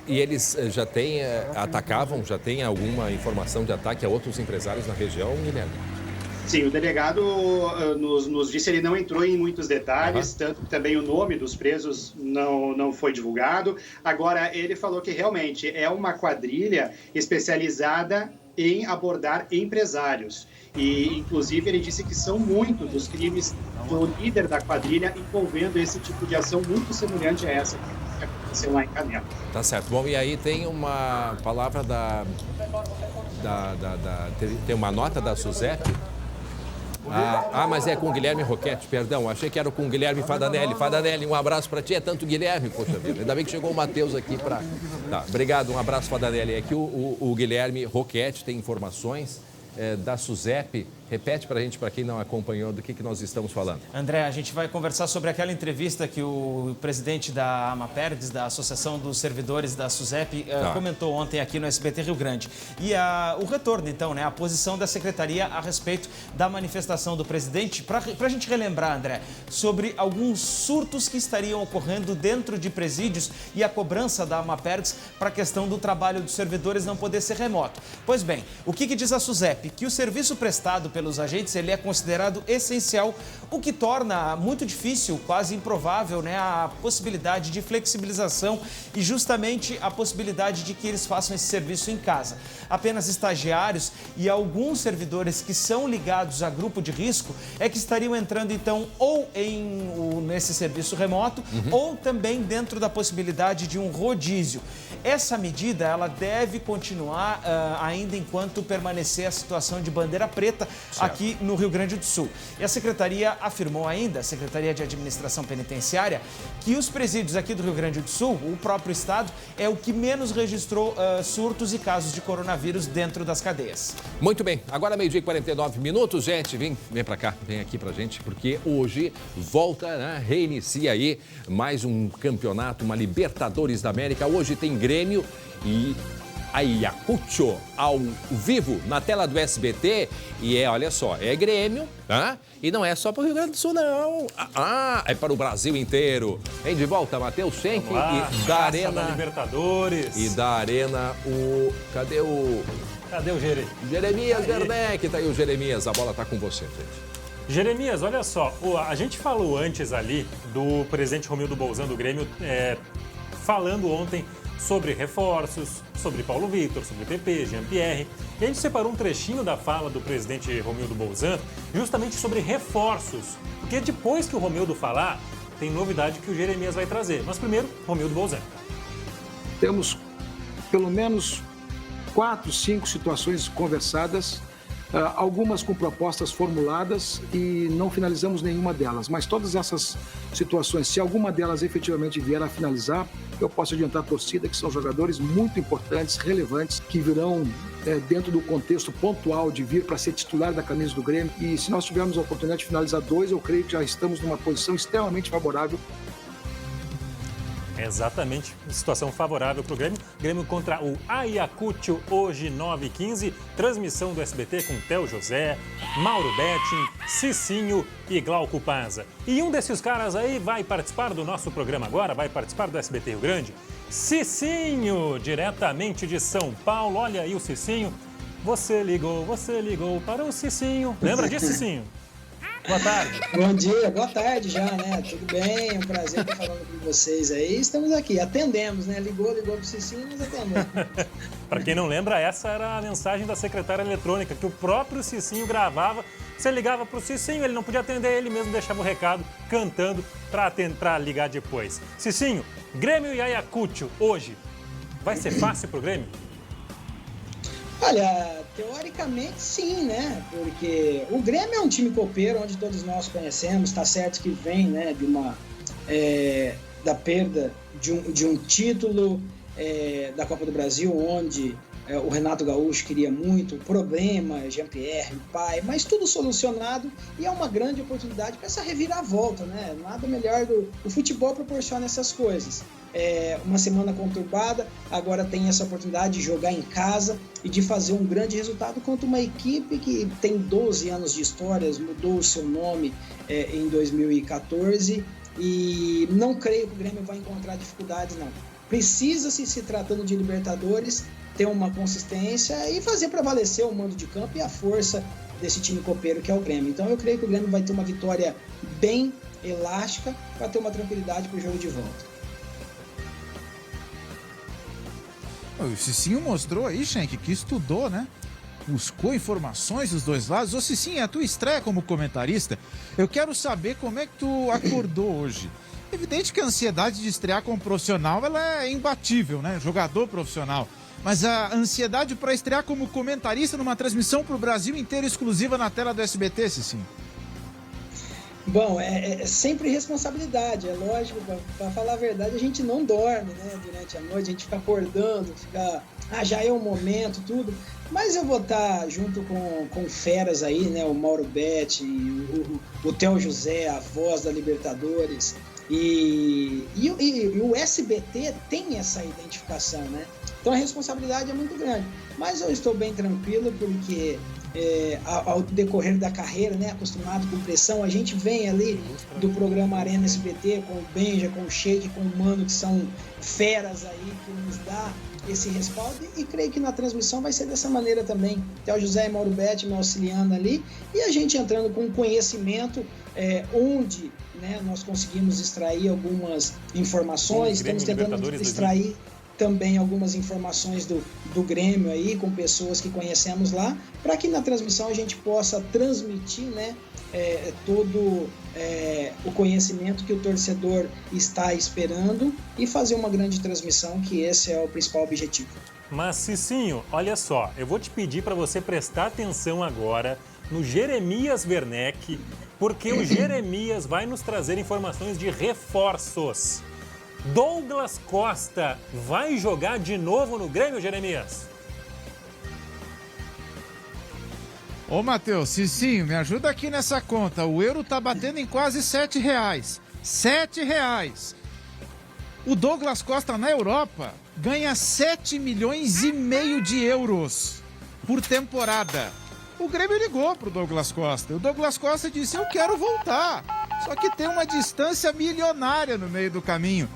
E eles já já tem alguma informação de ataque a outros empresários na região, Guilherme? Sim, o delegado nos disse, ele não entrou em muitos detalhes, tanto que também o nome dos presos não foi divulgado. Agora, ele falou que realmente é uma quadrilha especializada em abordar empresários. E, inclusive, ele disse que são muitos os crimes do líder da quadrilha envolvendo esse tipo de ação muito semelhante a essa que aconteceu lá em Canela. Tá certo. Bom, e aí tem uma palavra tem uma nota da SUSEP. Mas é com o Guilherme Roquette, perdão, achei que era com o Guilherme Fadanelli. Fadanelli, um abraço para ti, é tanto Guilherme, poxa vida, ainda bem que chegou o Matheus aqui para... Tá, obrigado, um abraço, Fadanelli. É que o Guilherme Roquette tem informações da SUSEP. Repete para a gente, para quem não acompanhou, do que nós estamos falando. André, a gente vai conversar sobre aquela entrevista que o presidente da AMAPERDES, da Associação dos Servidores da SUSEP, comentou ontem aqui no SBT Rio Grande. E o retorno, então, né, a posição da Secretaria a respeito da manifestação do presidente, para a gente relembrar, André, sobre alguns surtos que estariam ocorrendo dentro de presídios e a cobrança da AMAPERDES para a questão do trabalho dos servidores não poder ser remoto. Pois bem, o que diz a SUSEP? que o serviço prestado pelos agentes ele é considerado essencial, o que torna muito difícil, quase improvável, né, a possibilidade de flexibilização e justamente a possibilidade de que eles façam esse serviço em casa. Apenas estagiários e alguns servidores que são ligados a grupo de risco é que estariam entrando então ou nesse serviço remoto ou também dentro da possibilidade de um rodízio. Essa medida ela deve continuar ainda enquanto permanecer a situação de bandeira preta aqui no Rio Grande do Sul. E a Secretaria afirmou ainda, a Secretaria de Administração Penitenciária, que os presídios aqui do Rio Grande do Sul, o próprio estado, é o que menos registrou surtos e casos de coronavírus dentro das cadeias. Muito bem, agora 12h49, gente, vem pra cá, vem aqui pra gente, porque hoje volta, né, reinicia aí mais um campeonato, uma Libertadores da América. Hoje tem Grêmio e Ayacucho ao vivo na tela do SBT. E olha só, é Grêmio, tá? E não é só para o Rio Grande do Sul, não. É para o Brasil inteiro. Vem de volta, Matheus Schenck e da Arena. Libertadores. E da Arena o... Cadê o Jeremias Werneck? Tá aí o Jeremias, a bola tá com você, gente. Jeremias, olha só, a gente falou antes ali do presidente Romildo Bolzan do Grêmio falando ontem sobre reforços, sobre Paulo Vitor, sobre PP, Jean-Pierre. E a gente separou um trechinho da fala do presidente Romildo Bolzan justamente sobre reforços. Porque depois que o Romildo falar, tem novidade que o Jeremias vai trazer. Mas primeiro, Romildo Bolzan. Temos pelo menos 4, 5 situações conversadas, algumas com propostas formuladas e não finalizamos nenhuma delas. Mas todas essas situações, se alguma delas efetivamente vier a finalizar, eu posso adiantar a torcida que são jogadores muito importantes, relevantes, que virão dentro do contexto pontual de vir para ser titular da camisa do Grêmio. E se nós tivermos a oportunidade de finalizar 2, eu creio que já estamos numa posição extremamente favorável. Exatamente, situação favorável para o Grêmio. Grêmio contra o Ayacucho, hoje 9h15. Transmissão do SBT com Theo José, Mauro Betting, Cicinho e Glauco Paza. E um desses caras aí vai participar do nosso programa agora, vai participar do SBT Rio Grande. Cicinho, diretamente de São Paulo. Olha aí o Cicinho. Você ligou para o Cicinho. Lembra disso, Cicinho? Boa tarde. Bom dia, boa tarde já, né? Tudo bem? É um prazer estar falando com vocês aí. Estamos aqui, atendemos, né? Ligou pro Cicinho, nós atendemos. Para quem não lembra, essa era a mensagem da secretária eletrônica, que o próprio Cicinho gravava. Você ligava pro Cicinho, ele não podia atender, ele mesmo deixava o recado cantando para ligar depois. Cicinho, Grêmio e Ayacucho, hoje, vai ser fácil pro Grêmio? Olha, teoricamente sim, né? Porque o Grêmio é um time copeiro, onde todos nós conhecemos, tá certo que vem, né, de uma da perda de um título da Copa do Brasil, onde o Renato Gaúcho queria muito, o problema, Jean-Pierre, o pai, mas tudo solucionado e é uma grande oportunidade para essa reviravolta, né? Nada melhor o futebol proporciona essas coisas. Uma semana conturbada, agora tem essa oportunidade de jogar em casa e de fazer um grande resultado contra uma equipe que tem 12 anos de histórias, mudou o seu nome em 2014 e não creio que o Grêmio vai encontrar dificuldades, não. Precisa-se, se tratando de Libertadores, ter uma consistência e fazer prevalecer o mando de campo e a força desse time copeiro que é o Grêmio. Então eu creio que o Grêmio vai ter uma vitória bem elástica para ter uma tranquilidade para o jogo de volta. O Cicinho mostrou aí, Schenck, que estudou, né? Buscou informações dos dois lados. Ô Cicinho, a tua estreia como comentarista, eu quero saber como é que tu acordou hoje. Evidente que a ansiedade de estrear como profissional, ela é imbatível, né? Jogador profissional. Mas a ansiedade para estrear como comentarista numa transmissão para o Brasil inteiro exclusiva na tela do SBT, Cicinho? Bom, é sempre responsabilidade, é lógico, para falar a verdade, a gente não dorme, né, durante a noite, a gente fica acordando, já é o momento, tudo, mas eu vou estar junto com feras aí, né, o Mauro Betti, o Theo José, a voz da Libertadores, e o SBT tem essa identificação, né, Então a responsabilidade é muito grande. Mas eu estou bem tranquilo porque ao decorrer da carreira, né, acostumado com pressão, a gente vem ali do programa Arena SBT com o Benja, com o Sheik, com o Mano, que são feras aí, que nos dá esse respaldo, e creio que na transmissão vai ser dessa maneira também. Até o José e Mauro Betti me auxiliando ali, e a gente entrando com conhecimento onde, né, nós conseguimos extrair algumas informações, estamos tentando extrair também algumas informações do Grêmio aí, com pessoas que conhecemos lá, para que na transmissão a gente possa transmitir, né, todo o conhecimento que o torcedor está esperando e fazer uma grande transmissão, que esse é o principal objetivo. Mas, Cicinho, olha só, eu vou te pedir para você prestar atenção agora no Jeremias Werneck, porque o Jeremias vai nos trazer informações de reforços. Douglas Costa vai jogar de novo no Grêmio, Jeremias? Ô, Matheus, Cicinho, me ajuda aqui nessa conta. O euro tá batendo em quase R$7. R$7. O Douglas Costa na Europa ganha 7,5 milhões de euros por temporada. O Grêmio ligou pro Douglas Costa. O Douglas Costa disse, eu quero voltar. Só que tem uma distância milionária no meio do caminho.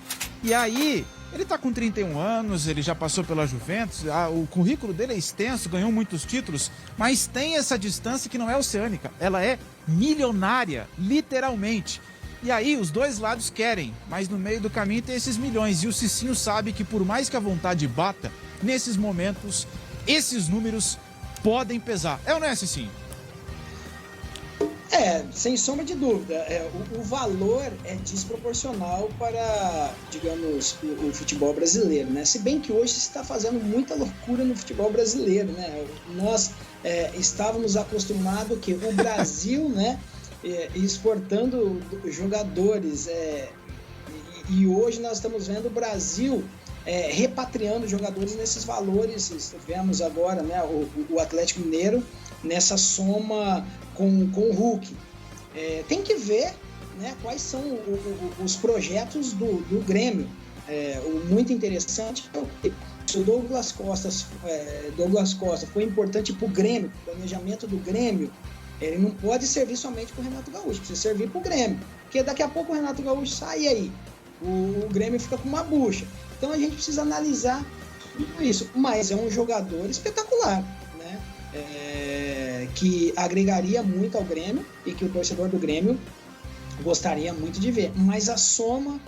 E aí, ele tá com 31 anos, ele já passou pela Juventus, o currículo dele é extenso, ganhou muitos títulos, mas tem essa distância que não é oceânica, ela é milionária, literalmente. E aí, os dois lados querem, mas no meio do caminho tem esses milhões. E o Cicinho sabe que por mais que a vontade bata, nesses momentos, esses números podem pesar. É ou não é, Cicinho? Sem sombra de dúvida. O valor é desproporcional para, digamos, o futebol brasileiro, né? Se bem que hoje se está fazendo muita loucura no futebol brasileiro, né? Nós estávamos acostumados que o Brasil, né, exportando jogadores, e hoje nós estamos vendo o Brasil repatriando jogadores nesses valores. Vemos agora, né, o Atlético Mineiro nessa soma com o Hulk. Tem que ver, né, quais são os projetos do Grêmio. O muito interessante é que se o Douglas Costa foi importante para o Grêmio, o planejamento do Grêmio, ele não pode servir somente para o Renato Gaúcho, precisa servir para o Grêmio, porque daqui a pouco o Renato Gaúcho sai aí, o Grêmio fica com uma bucha. Então a gente precisa analisar tudo isso, mas é um jogador espetacular, né? Que agregaria muito ao Grêmio e que o torcedor do Grêmio gostaria muito de ver, mas a soma,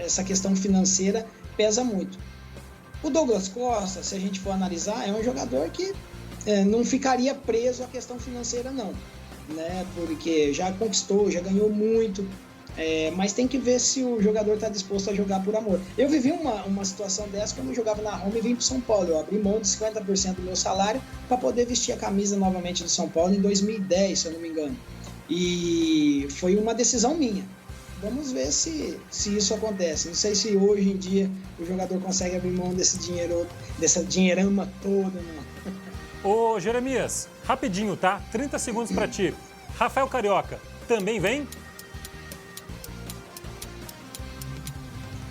essa questão financeira pesa muito. O Douglas Costa, se a gente for analisar, é um jogador que não ficaria preso à questão financeira não, né? Porque já conquistou, já ganhou muito, mas tem que ver se o jogador está disposto a jogar por amor. Eu vivi uma situação dessa quando eu jogava na Roma e vim para São Paulo. Eu abri mão de 50% do meu salário para poder vestir a camisa novamente do São Paulo em 2010, se eu não me engano. E foi uma decisão minha. Vamos ver se isso acontece. Não sei se hoje em dia o jogador consegue abrir mão desse dinheiro, dessa dinheirama toda, não. Ô, Jeremias, rapidinho, tá? 30 segundos para ti. Rafael Carioca, também vem?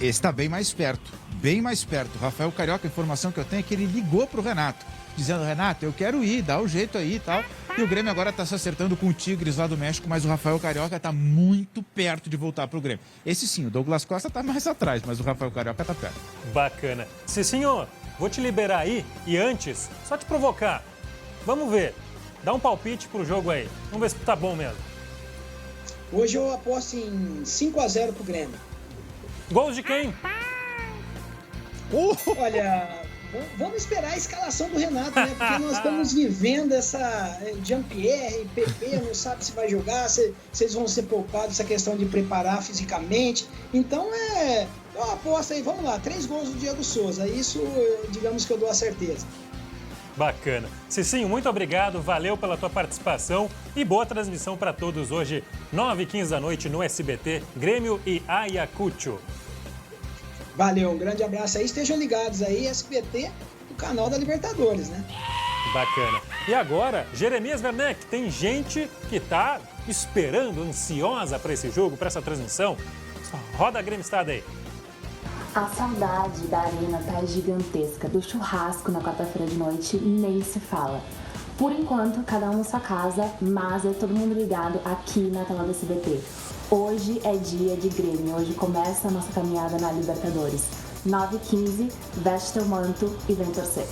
Esse tá bem mais perto, bem mais perto. Rafael Carioca, a informação que eu tenho é que ele ligou pro Renato, dizendo, Renato, eu quero ir, dá o jeito aí e tal. E o Grêmio agora tá se acertando com o Tigres lá do México, mas o Rafael Carioca tá muito perto de voltar pro Grêmio. Esse sim, o Douglas Costa tá mais atrás, mas o Rafael Carioca tá perto. Bacana. Cicinho, vou te liberar aí e antes, só te provocar. Vamos ver, dá um palpite pro jogo aí. Vamos ver se tá bom mesmo. Hoje eu aposto em 5-0 pro Grêmio. Gols de quem? Olha, vamos esperar a escalação do Renato, né? Porque nós estamos vivendo essa Jean-Pierre, PP, não sabe se vai jogar, se eles vão ser poupados, essa questão de preparar fisicamente. Então eu aposto aí, vamos lá, 3 gols do Diego Souza. Isso, digamos que eu dou a certeza. Bacana. Cicinho, muito obrigado, valeu pela tua participação e boa transmissão para todos hoje, 9h15 da noite no SBT, Grêmio e Ayacucho. Valeu, um grande abraço aí, estejam ligados aí, SBT, o canal da Libertadores, né? Bacana. E agora, Jeremias Werneck, tem gente que tá esperando, ansiosa para esse jogo, para essa transmissão. Roda a Grêmio Estado aí. A saudade da arena tá gigantesca, do churrasco na quarta-feira de noite nem se fala. Por enquanto, cada um na sua casa, mas é todo mundo ligado aqui na tela do SBT. Hoje é dia de Grêmio, hoje começa a nossa caminhada na Libertadores. 9h15, veste teu manto e vem torcer.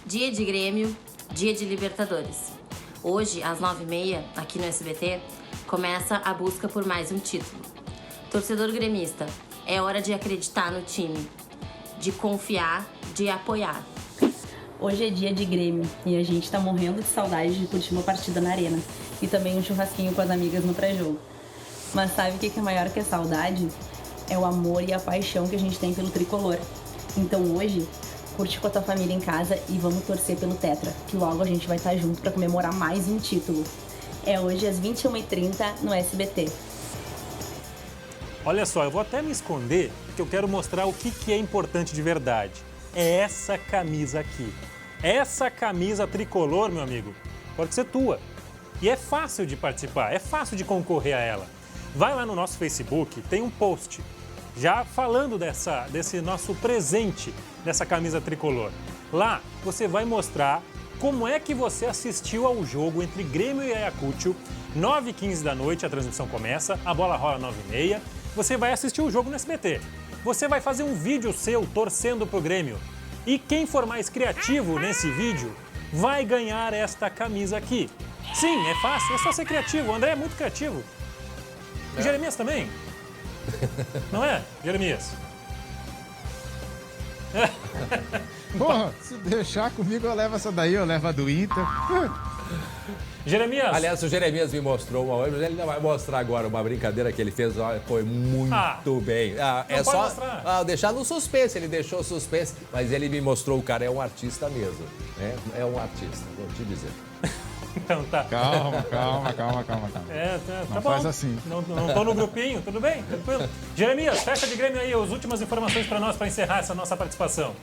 Dia de Grêmio, dia de Libertadores. Hoje, às 9h30, aqui no SBT, começa a busca por mais um título. Torcedor gremista, é hora de acreditar no time, de confiar, de apoiar. Hoje é dia de Grêmio e a gente tá morrendo de saudade de curtir uma partida na arena e também um churrasquinho com as amigas no pré-jogo. Mas sabe o que é maior que a saudade? É o amor e a paixão que a gente tem pelo tricolor. Então hoje, curte com a tua família em casa e vamos torcer pelo Tetra, que logo a gente vai estar junto para comemorar mais um título. É hoje às 21h30 no SBT. Olha só, eu vou até me esconder porque eu quero mostrar o que é importante de verdade. É essa camisa aqui. Essa camisa tricolor, meu amigo, pode ser tua. E é fácil de participar, é fácil de concorrer a ela. Vai lá no nosso Facebook, tem um post já falando desse nosso presente, dessa camisa tricolor. Lá você vai mostrar como é que você assistiu ao jogo entre Grêmio e Ayacucho, 9h15 da noite, a transmissão começa, a bola rola 9h30, você vai assistir o jogo no SBT. Você vai fazer um vídeo seu torcendo pro Grêmio. E quem for mais criativo nesse vídeo vai ganhar esta camisa aqui. Sim, é fácil, é só ser criativo. O André é muito criativo. O Jeremias também. Não é, Jeremias? Porra, se deixar comigo, eu levo essa daí, eu levo a do Inter. Jeremias. Aliás, o Jeremias me mostrou uma hora, mas ele não vai mostrar agora uma brincadeira que ele fez. Foi muito bem. É só deixar no suspense. Ele deixou suspense, mas ele me mostrou. O cara é um artista mesmo. É um artista, vou te dizer. Então tá. Calma. Tá não bom. faz assim. Não tô no grupinho, tudo bem? Tranquilo. Jeremias, fecha de Grêmio aí, as últimas informações para nós, para encerrar essa nossa participação.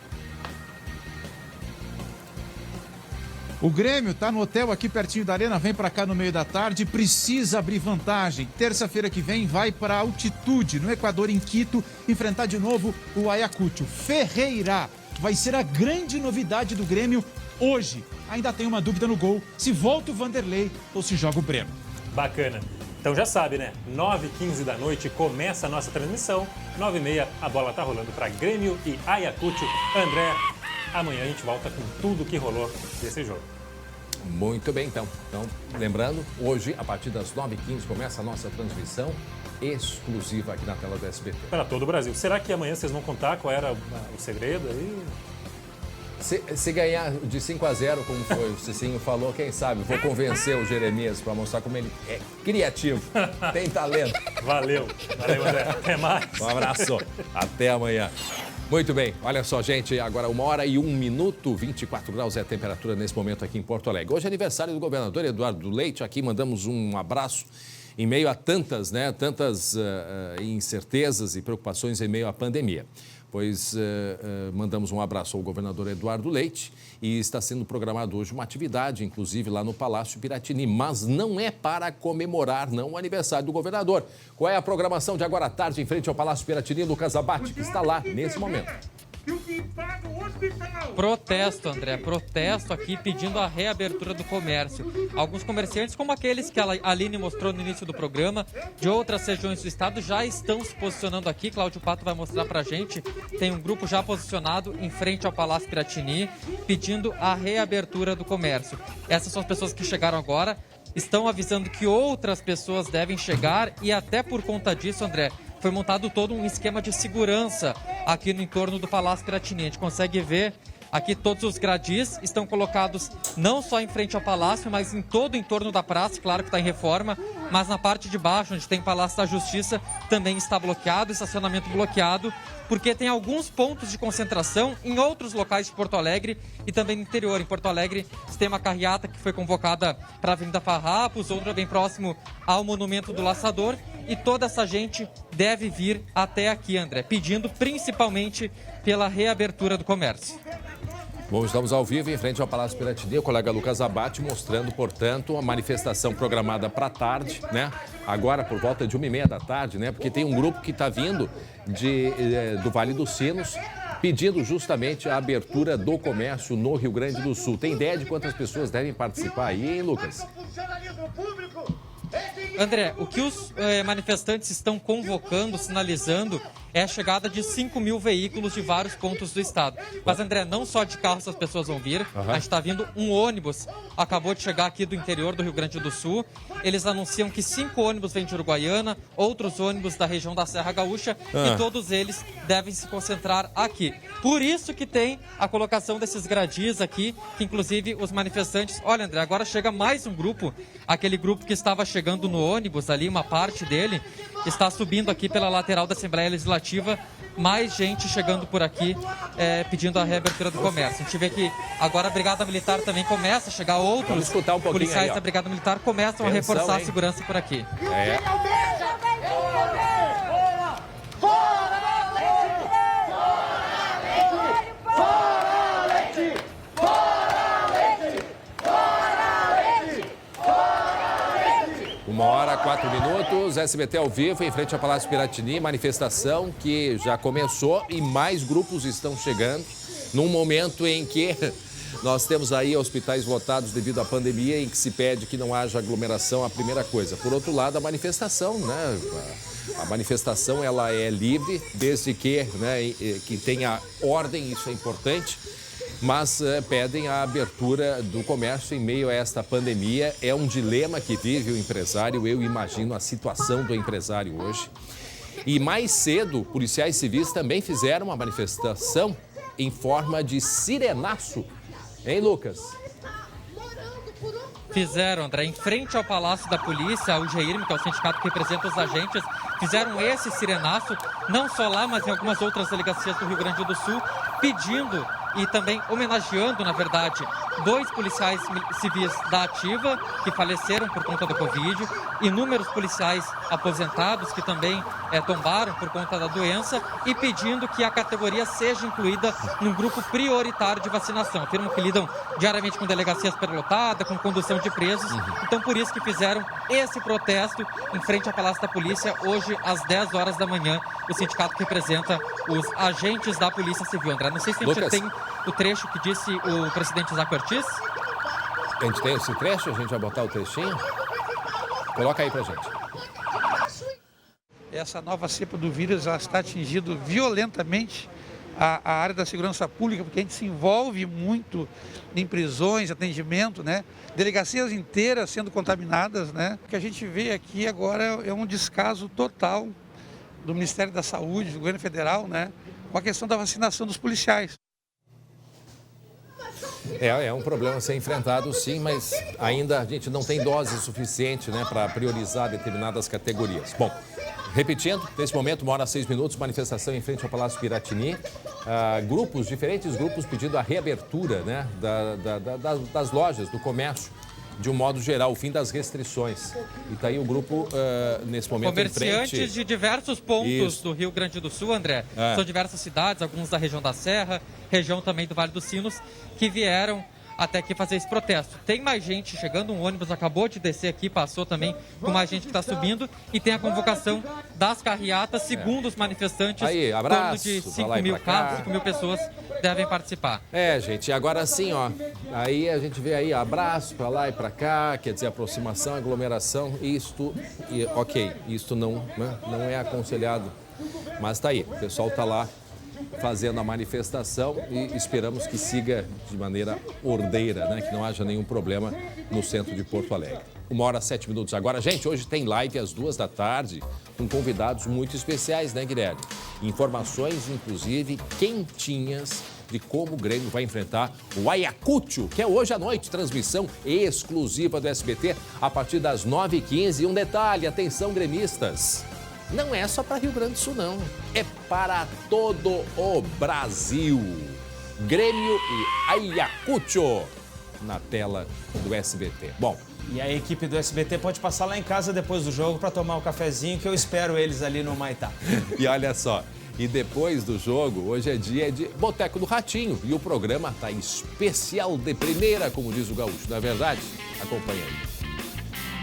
O Grêmio tá no hotel aqui pertinho da arena, vem para cá no meio da tarde, precisa abrir vantagem. Terça-feira que vem vai para altitude, no Equador, em Quito, enfrentar de novo o Ayacucho. Ferreira vai ser a grande novidade do Grêmio hoje. Ainda tem uma dúvida no gol, se volta o Vanderlei ou se joga o Breno. Bacana. Então já sabe, né? 9h15 da noite começa a nossa transmissão. 9h30 a bola tá rolando para Grêmio e Ayacucho. André, amanhã a gente volta com tudo que rolou desse jogo. Muito bem, então. Lembrando, hoje, a partir das 9h15, começa a nossa transmissão exclusiva aqui na tela do SBT. Para todo o Brasil. Será que amanhã vocês vão contar qual era o segredo aí? Se ganhar de 5-0, como foi, o Cicinho falou, quem sabe, vou convencer o Jeremias para mostrar como ele é criativo, tem talento. Valeu, André. Até mais. Um abraço. Até amanhã. Muito bem, olha só, gente, agora 1h01, 24 graus é a temperatura nesse momento aqui em Porto Alegre. Hoje é aniversário do governador Eduardo Leite, aqui mandamos um abraço em meio a tantas incertezas e preocupações em meio à pandemia. Pois mandamos um abraço ao governador Eduardo Leite e está sendo programado hoje uma atividade, inclusive lá no Palácio Piratini, mas não é para comemorar, não, o aniversário do governador. Qual é a programação de agora à tarde em frente ao Palácio Piratini? Lucas Abate, que está lá nesse momento. Protesto, André, protesto aqui pedindo a reabertura do comércio. Alguns comerciantes, como aqueles que a Aline mostrou no início do programa, de outras regiões do estado, já estão se posicionando aqui. Cláudio Pato vai mostrar pra gente. Tem um grupo já posicionado em frente ao Palácio Piratini, pedindo a reabertura do comércio. Essas são as pessoas que chegaram agora. Estão avisando que outras pessoas devem chegar e até por conta disso, André, foi montado todo um esquema de segurança aqui no entorno do Palácio Piratini. A gente consegue ver aqui todos os gradis estão colocados não só em frente ao palácio, mas em todo o entorno da praça, claro que está em reforma, mas na parte de baixo, onde tem o Palácio da Justiça, também está bloqueado, estacionamento bloqueado, porque tem alguns pontos de concentração em outros locais de Porto Alegre e também no interior. Em Porto Alegre, tem uma carreata que foi convocada para a Avenida Farrapos, outra bem próximo ao Monumento do Laçador, e toda essa gente deve vir até aqui, André, pedindo principalmente pela reabertura do comércio. Bom, estamos ao vivo em frente ao Palácio Piratini, o colega Lucas Abate mostrando, portanto, a manifestação programada para tarde, né? Agora por volta de 1h30 da tarde, né? Porque tem um grupo que está vindo do Vale dos Sinos, pedindo justamente a abertura do comércio no Rio Grande do Sul. Tem ideia de quantas pessoas devem participar aí, hein, Lucas? André, o que os manifestantes estão convocando, sinalizando, é a chegada de 5 mil veículos de vários pontos do estado. Mas, André, não só de carro essas pessoas vão vir. A gente está vindo um ônibus, acabou de chegar aqui do interior do Rio Grande do Sul. Eles anunciam que 5 ônibus vêm de Uruguaiana, outros ônibus da região da Serra Gaúcha, e todos eles devem se concentrar aqui. Por isso que tem a colocação desses gradis aqui, que inclusive os manifestantes... Olha, André, agora chega mais um grupo, aquele grupo que estava chegando no ônibus ali, uma parte dele, está subindo aqui pela lateral da Assembleia Legislativa, mais gente chegando por aqui pedindo a reabertura do comércio. A gente vê que agora a Brigada Militar também começa a chegar, outros policiais da Brigada Militar começam a reforçar a segurança por aqui. Uma hora, 4 minutos, SBT ao vivo, em frente ao Palácio Piratini, manifestação que já começou e mais grupos estão chegando, num momento em que nós temos aí hospitais lotados devido à pandemia, em que se pede que não haja aglomeração, a primeira coisa. Por outro lado, a manifestação, né? A manifestação, ela é livre, desde que, né, que tenha ordem, isso é importante. Mas pedem a abertura do comércio em meio a esta pandemia. É um dilema que vive o empresário, eu imagino a situação do empresário hoje. E mais cedo, policiais civis também fizeram uma manifestação em forma de sirenaço. Hein, Lucas? Fizeram, André, em frente ao Palácio da Polícia, o GEIRM, que é o sindicato que representa os agentes, fizeram esse sirenaço, não só lá, mas em algumas outras delegacias do Rio Grande do Sul, pedindo e também homenageando, na verdade, 2 policiais civis da Ativa que faleceram por conta do Covid, inúmeros policiais aposentados que também tombaram por conta da doença e pedindo que a categoria seja incluída num grupo prioritário de vacinação. Afirmam que lidam diariamente com delegacias superlotadas, com condução de presos, então por isso que fizeram esse protesto em frente ao Palácio da Polícia hoje às 10 horas da manhã, o sindicato que representa os agentes da Polícia Civil. André, não sei se a gente tem o trecho que disse o presidente Isaac Ortiz. A gente tem esse trecho? A gente vai botar o trechinho? Coloca aí pra gente. Essa nova cepa do vírus, ela está atingindo violentamente a área da segurança pública, porque a gente se envolve muito em prisões, atendimento, né? Delegacias inteiras sendo contaminadas, né? O que a gente vê aqui agora é um descaso total do Ministério da Saúde, do governo federal, né? Com a questão da vacinação dos policiais. É um problema a ser enfrentado, sim, mas ainda a gente não tem dose suficiente, né, para priorizar determinadas categorias. Bom, repetindo, nesse momento, 1 hora e 6 minutos, manifestação em frente ao Palácio Piratini. Diferentes grupos pedindo a reabertura, né, das lojas, do comércio, de um modo geral, o fim das restrições. E está aí o grupo, nesse momento, comerciantes em frente... de diversos pontos do Rio Grande do Sul, André. São diversas cidades, alguns da região da Serra, região também do Vale dos Sinos, que vieram até aqui fazer esse protesto. Tem mais gente chegando, um ônibus acabou de descer aqui, passou também com mais gente que está subindo, e tem a convocação das carreatas, segundo os manifestantes, aí, abraço, torno de 5 mil carros, 5 mil pessoas devem participar. Gente, agora sim, ó, aí a gente vê aí abraço para lá e para cá, quer dizer, aproximação, aglomeração, isto não é aconselhado, mas tá aí, o pessoal tá lá fazendo a manifestação e esperamos que siga de maneira ordeira, né? Que não haja nenhum problema no centro de Porto Alegre. 1 hora e 7 minutos agora. Gente, hoje tem live às 2 da tarde com convidados muito especiais, né, Guilherme? Informações, inclusive, quentinhas de como o Grêmio vai enfrentar o Ayacucho, que é hoje à noite, transmissão exclusiva do SBT a partir das 9h15. E um detalhe, atenção gremistas, não é só para Rio Grande do Sul, não. É para todo o Brasil. Grêmio e Ayacucho na tela do SBT. Bom, e a equipe do SBT pode passar lá em casa depois do jogo para tomar um cafezinho, que eu espero eles ali no Maitá. E olha só, E depois do jogo, hoje é dia de Boteco do Ratinho. E o programa tá especial de primeira, como diz o gaúcho. Não é verdade? Acompanha aí.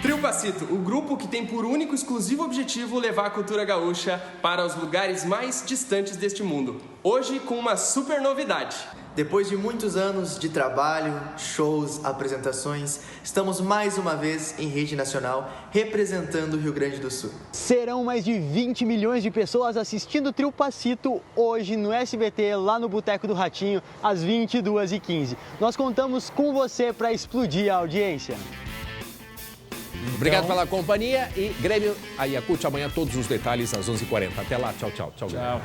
Trio Passito, o grupo que tem por único e exclusivo objetivo levar a cultura gaúcha para os lugares mais distantes deste mundo. Hoje com uma super novidade. Depois de muitos anos de trabalho, shows, apresentações, estamos mais uma vez em rede nacional representando o Rio Grande do Sul. Serão mais de 20 milhões de pessoas assistindo o Trio Passito hoje no SBT, lá no Boteco do Ratinho, às 22h15. Nós contamos com você para explodir a audiência. Obrigado pela companhia e Grêmio Ayacucho amanhã todos os detalhes às 11h40. Até lá, tchau, tchau. Tchau, Grêmio.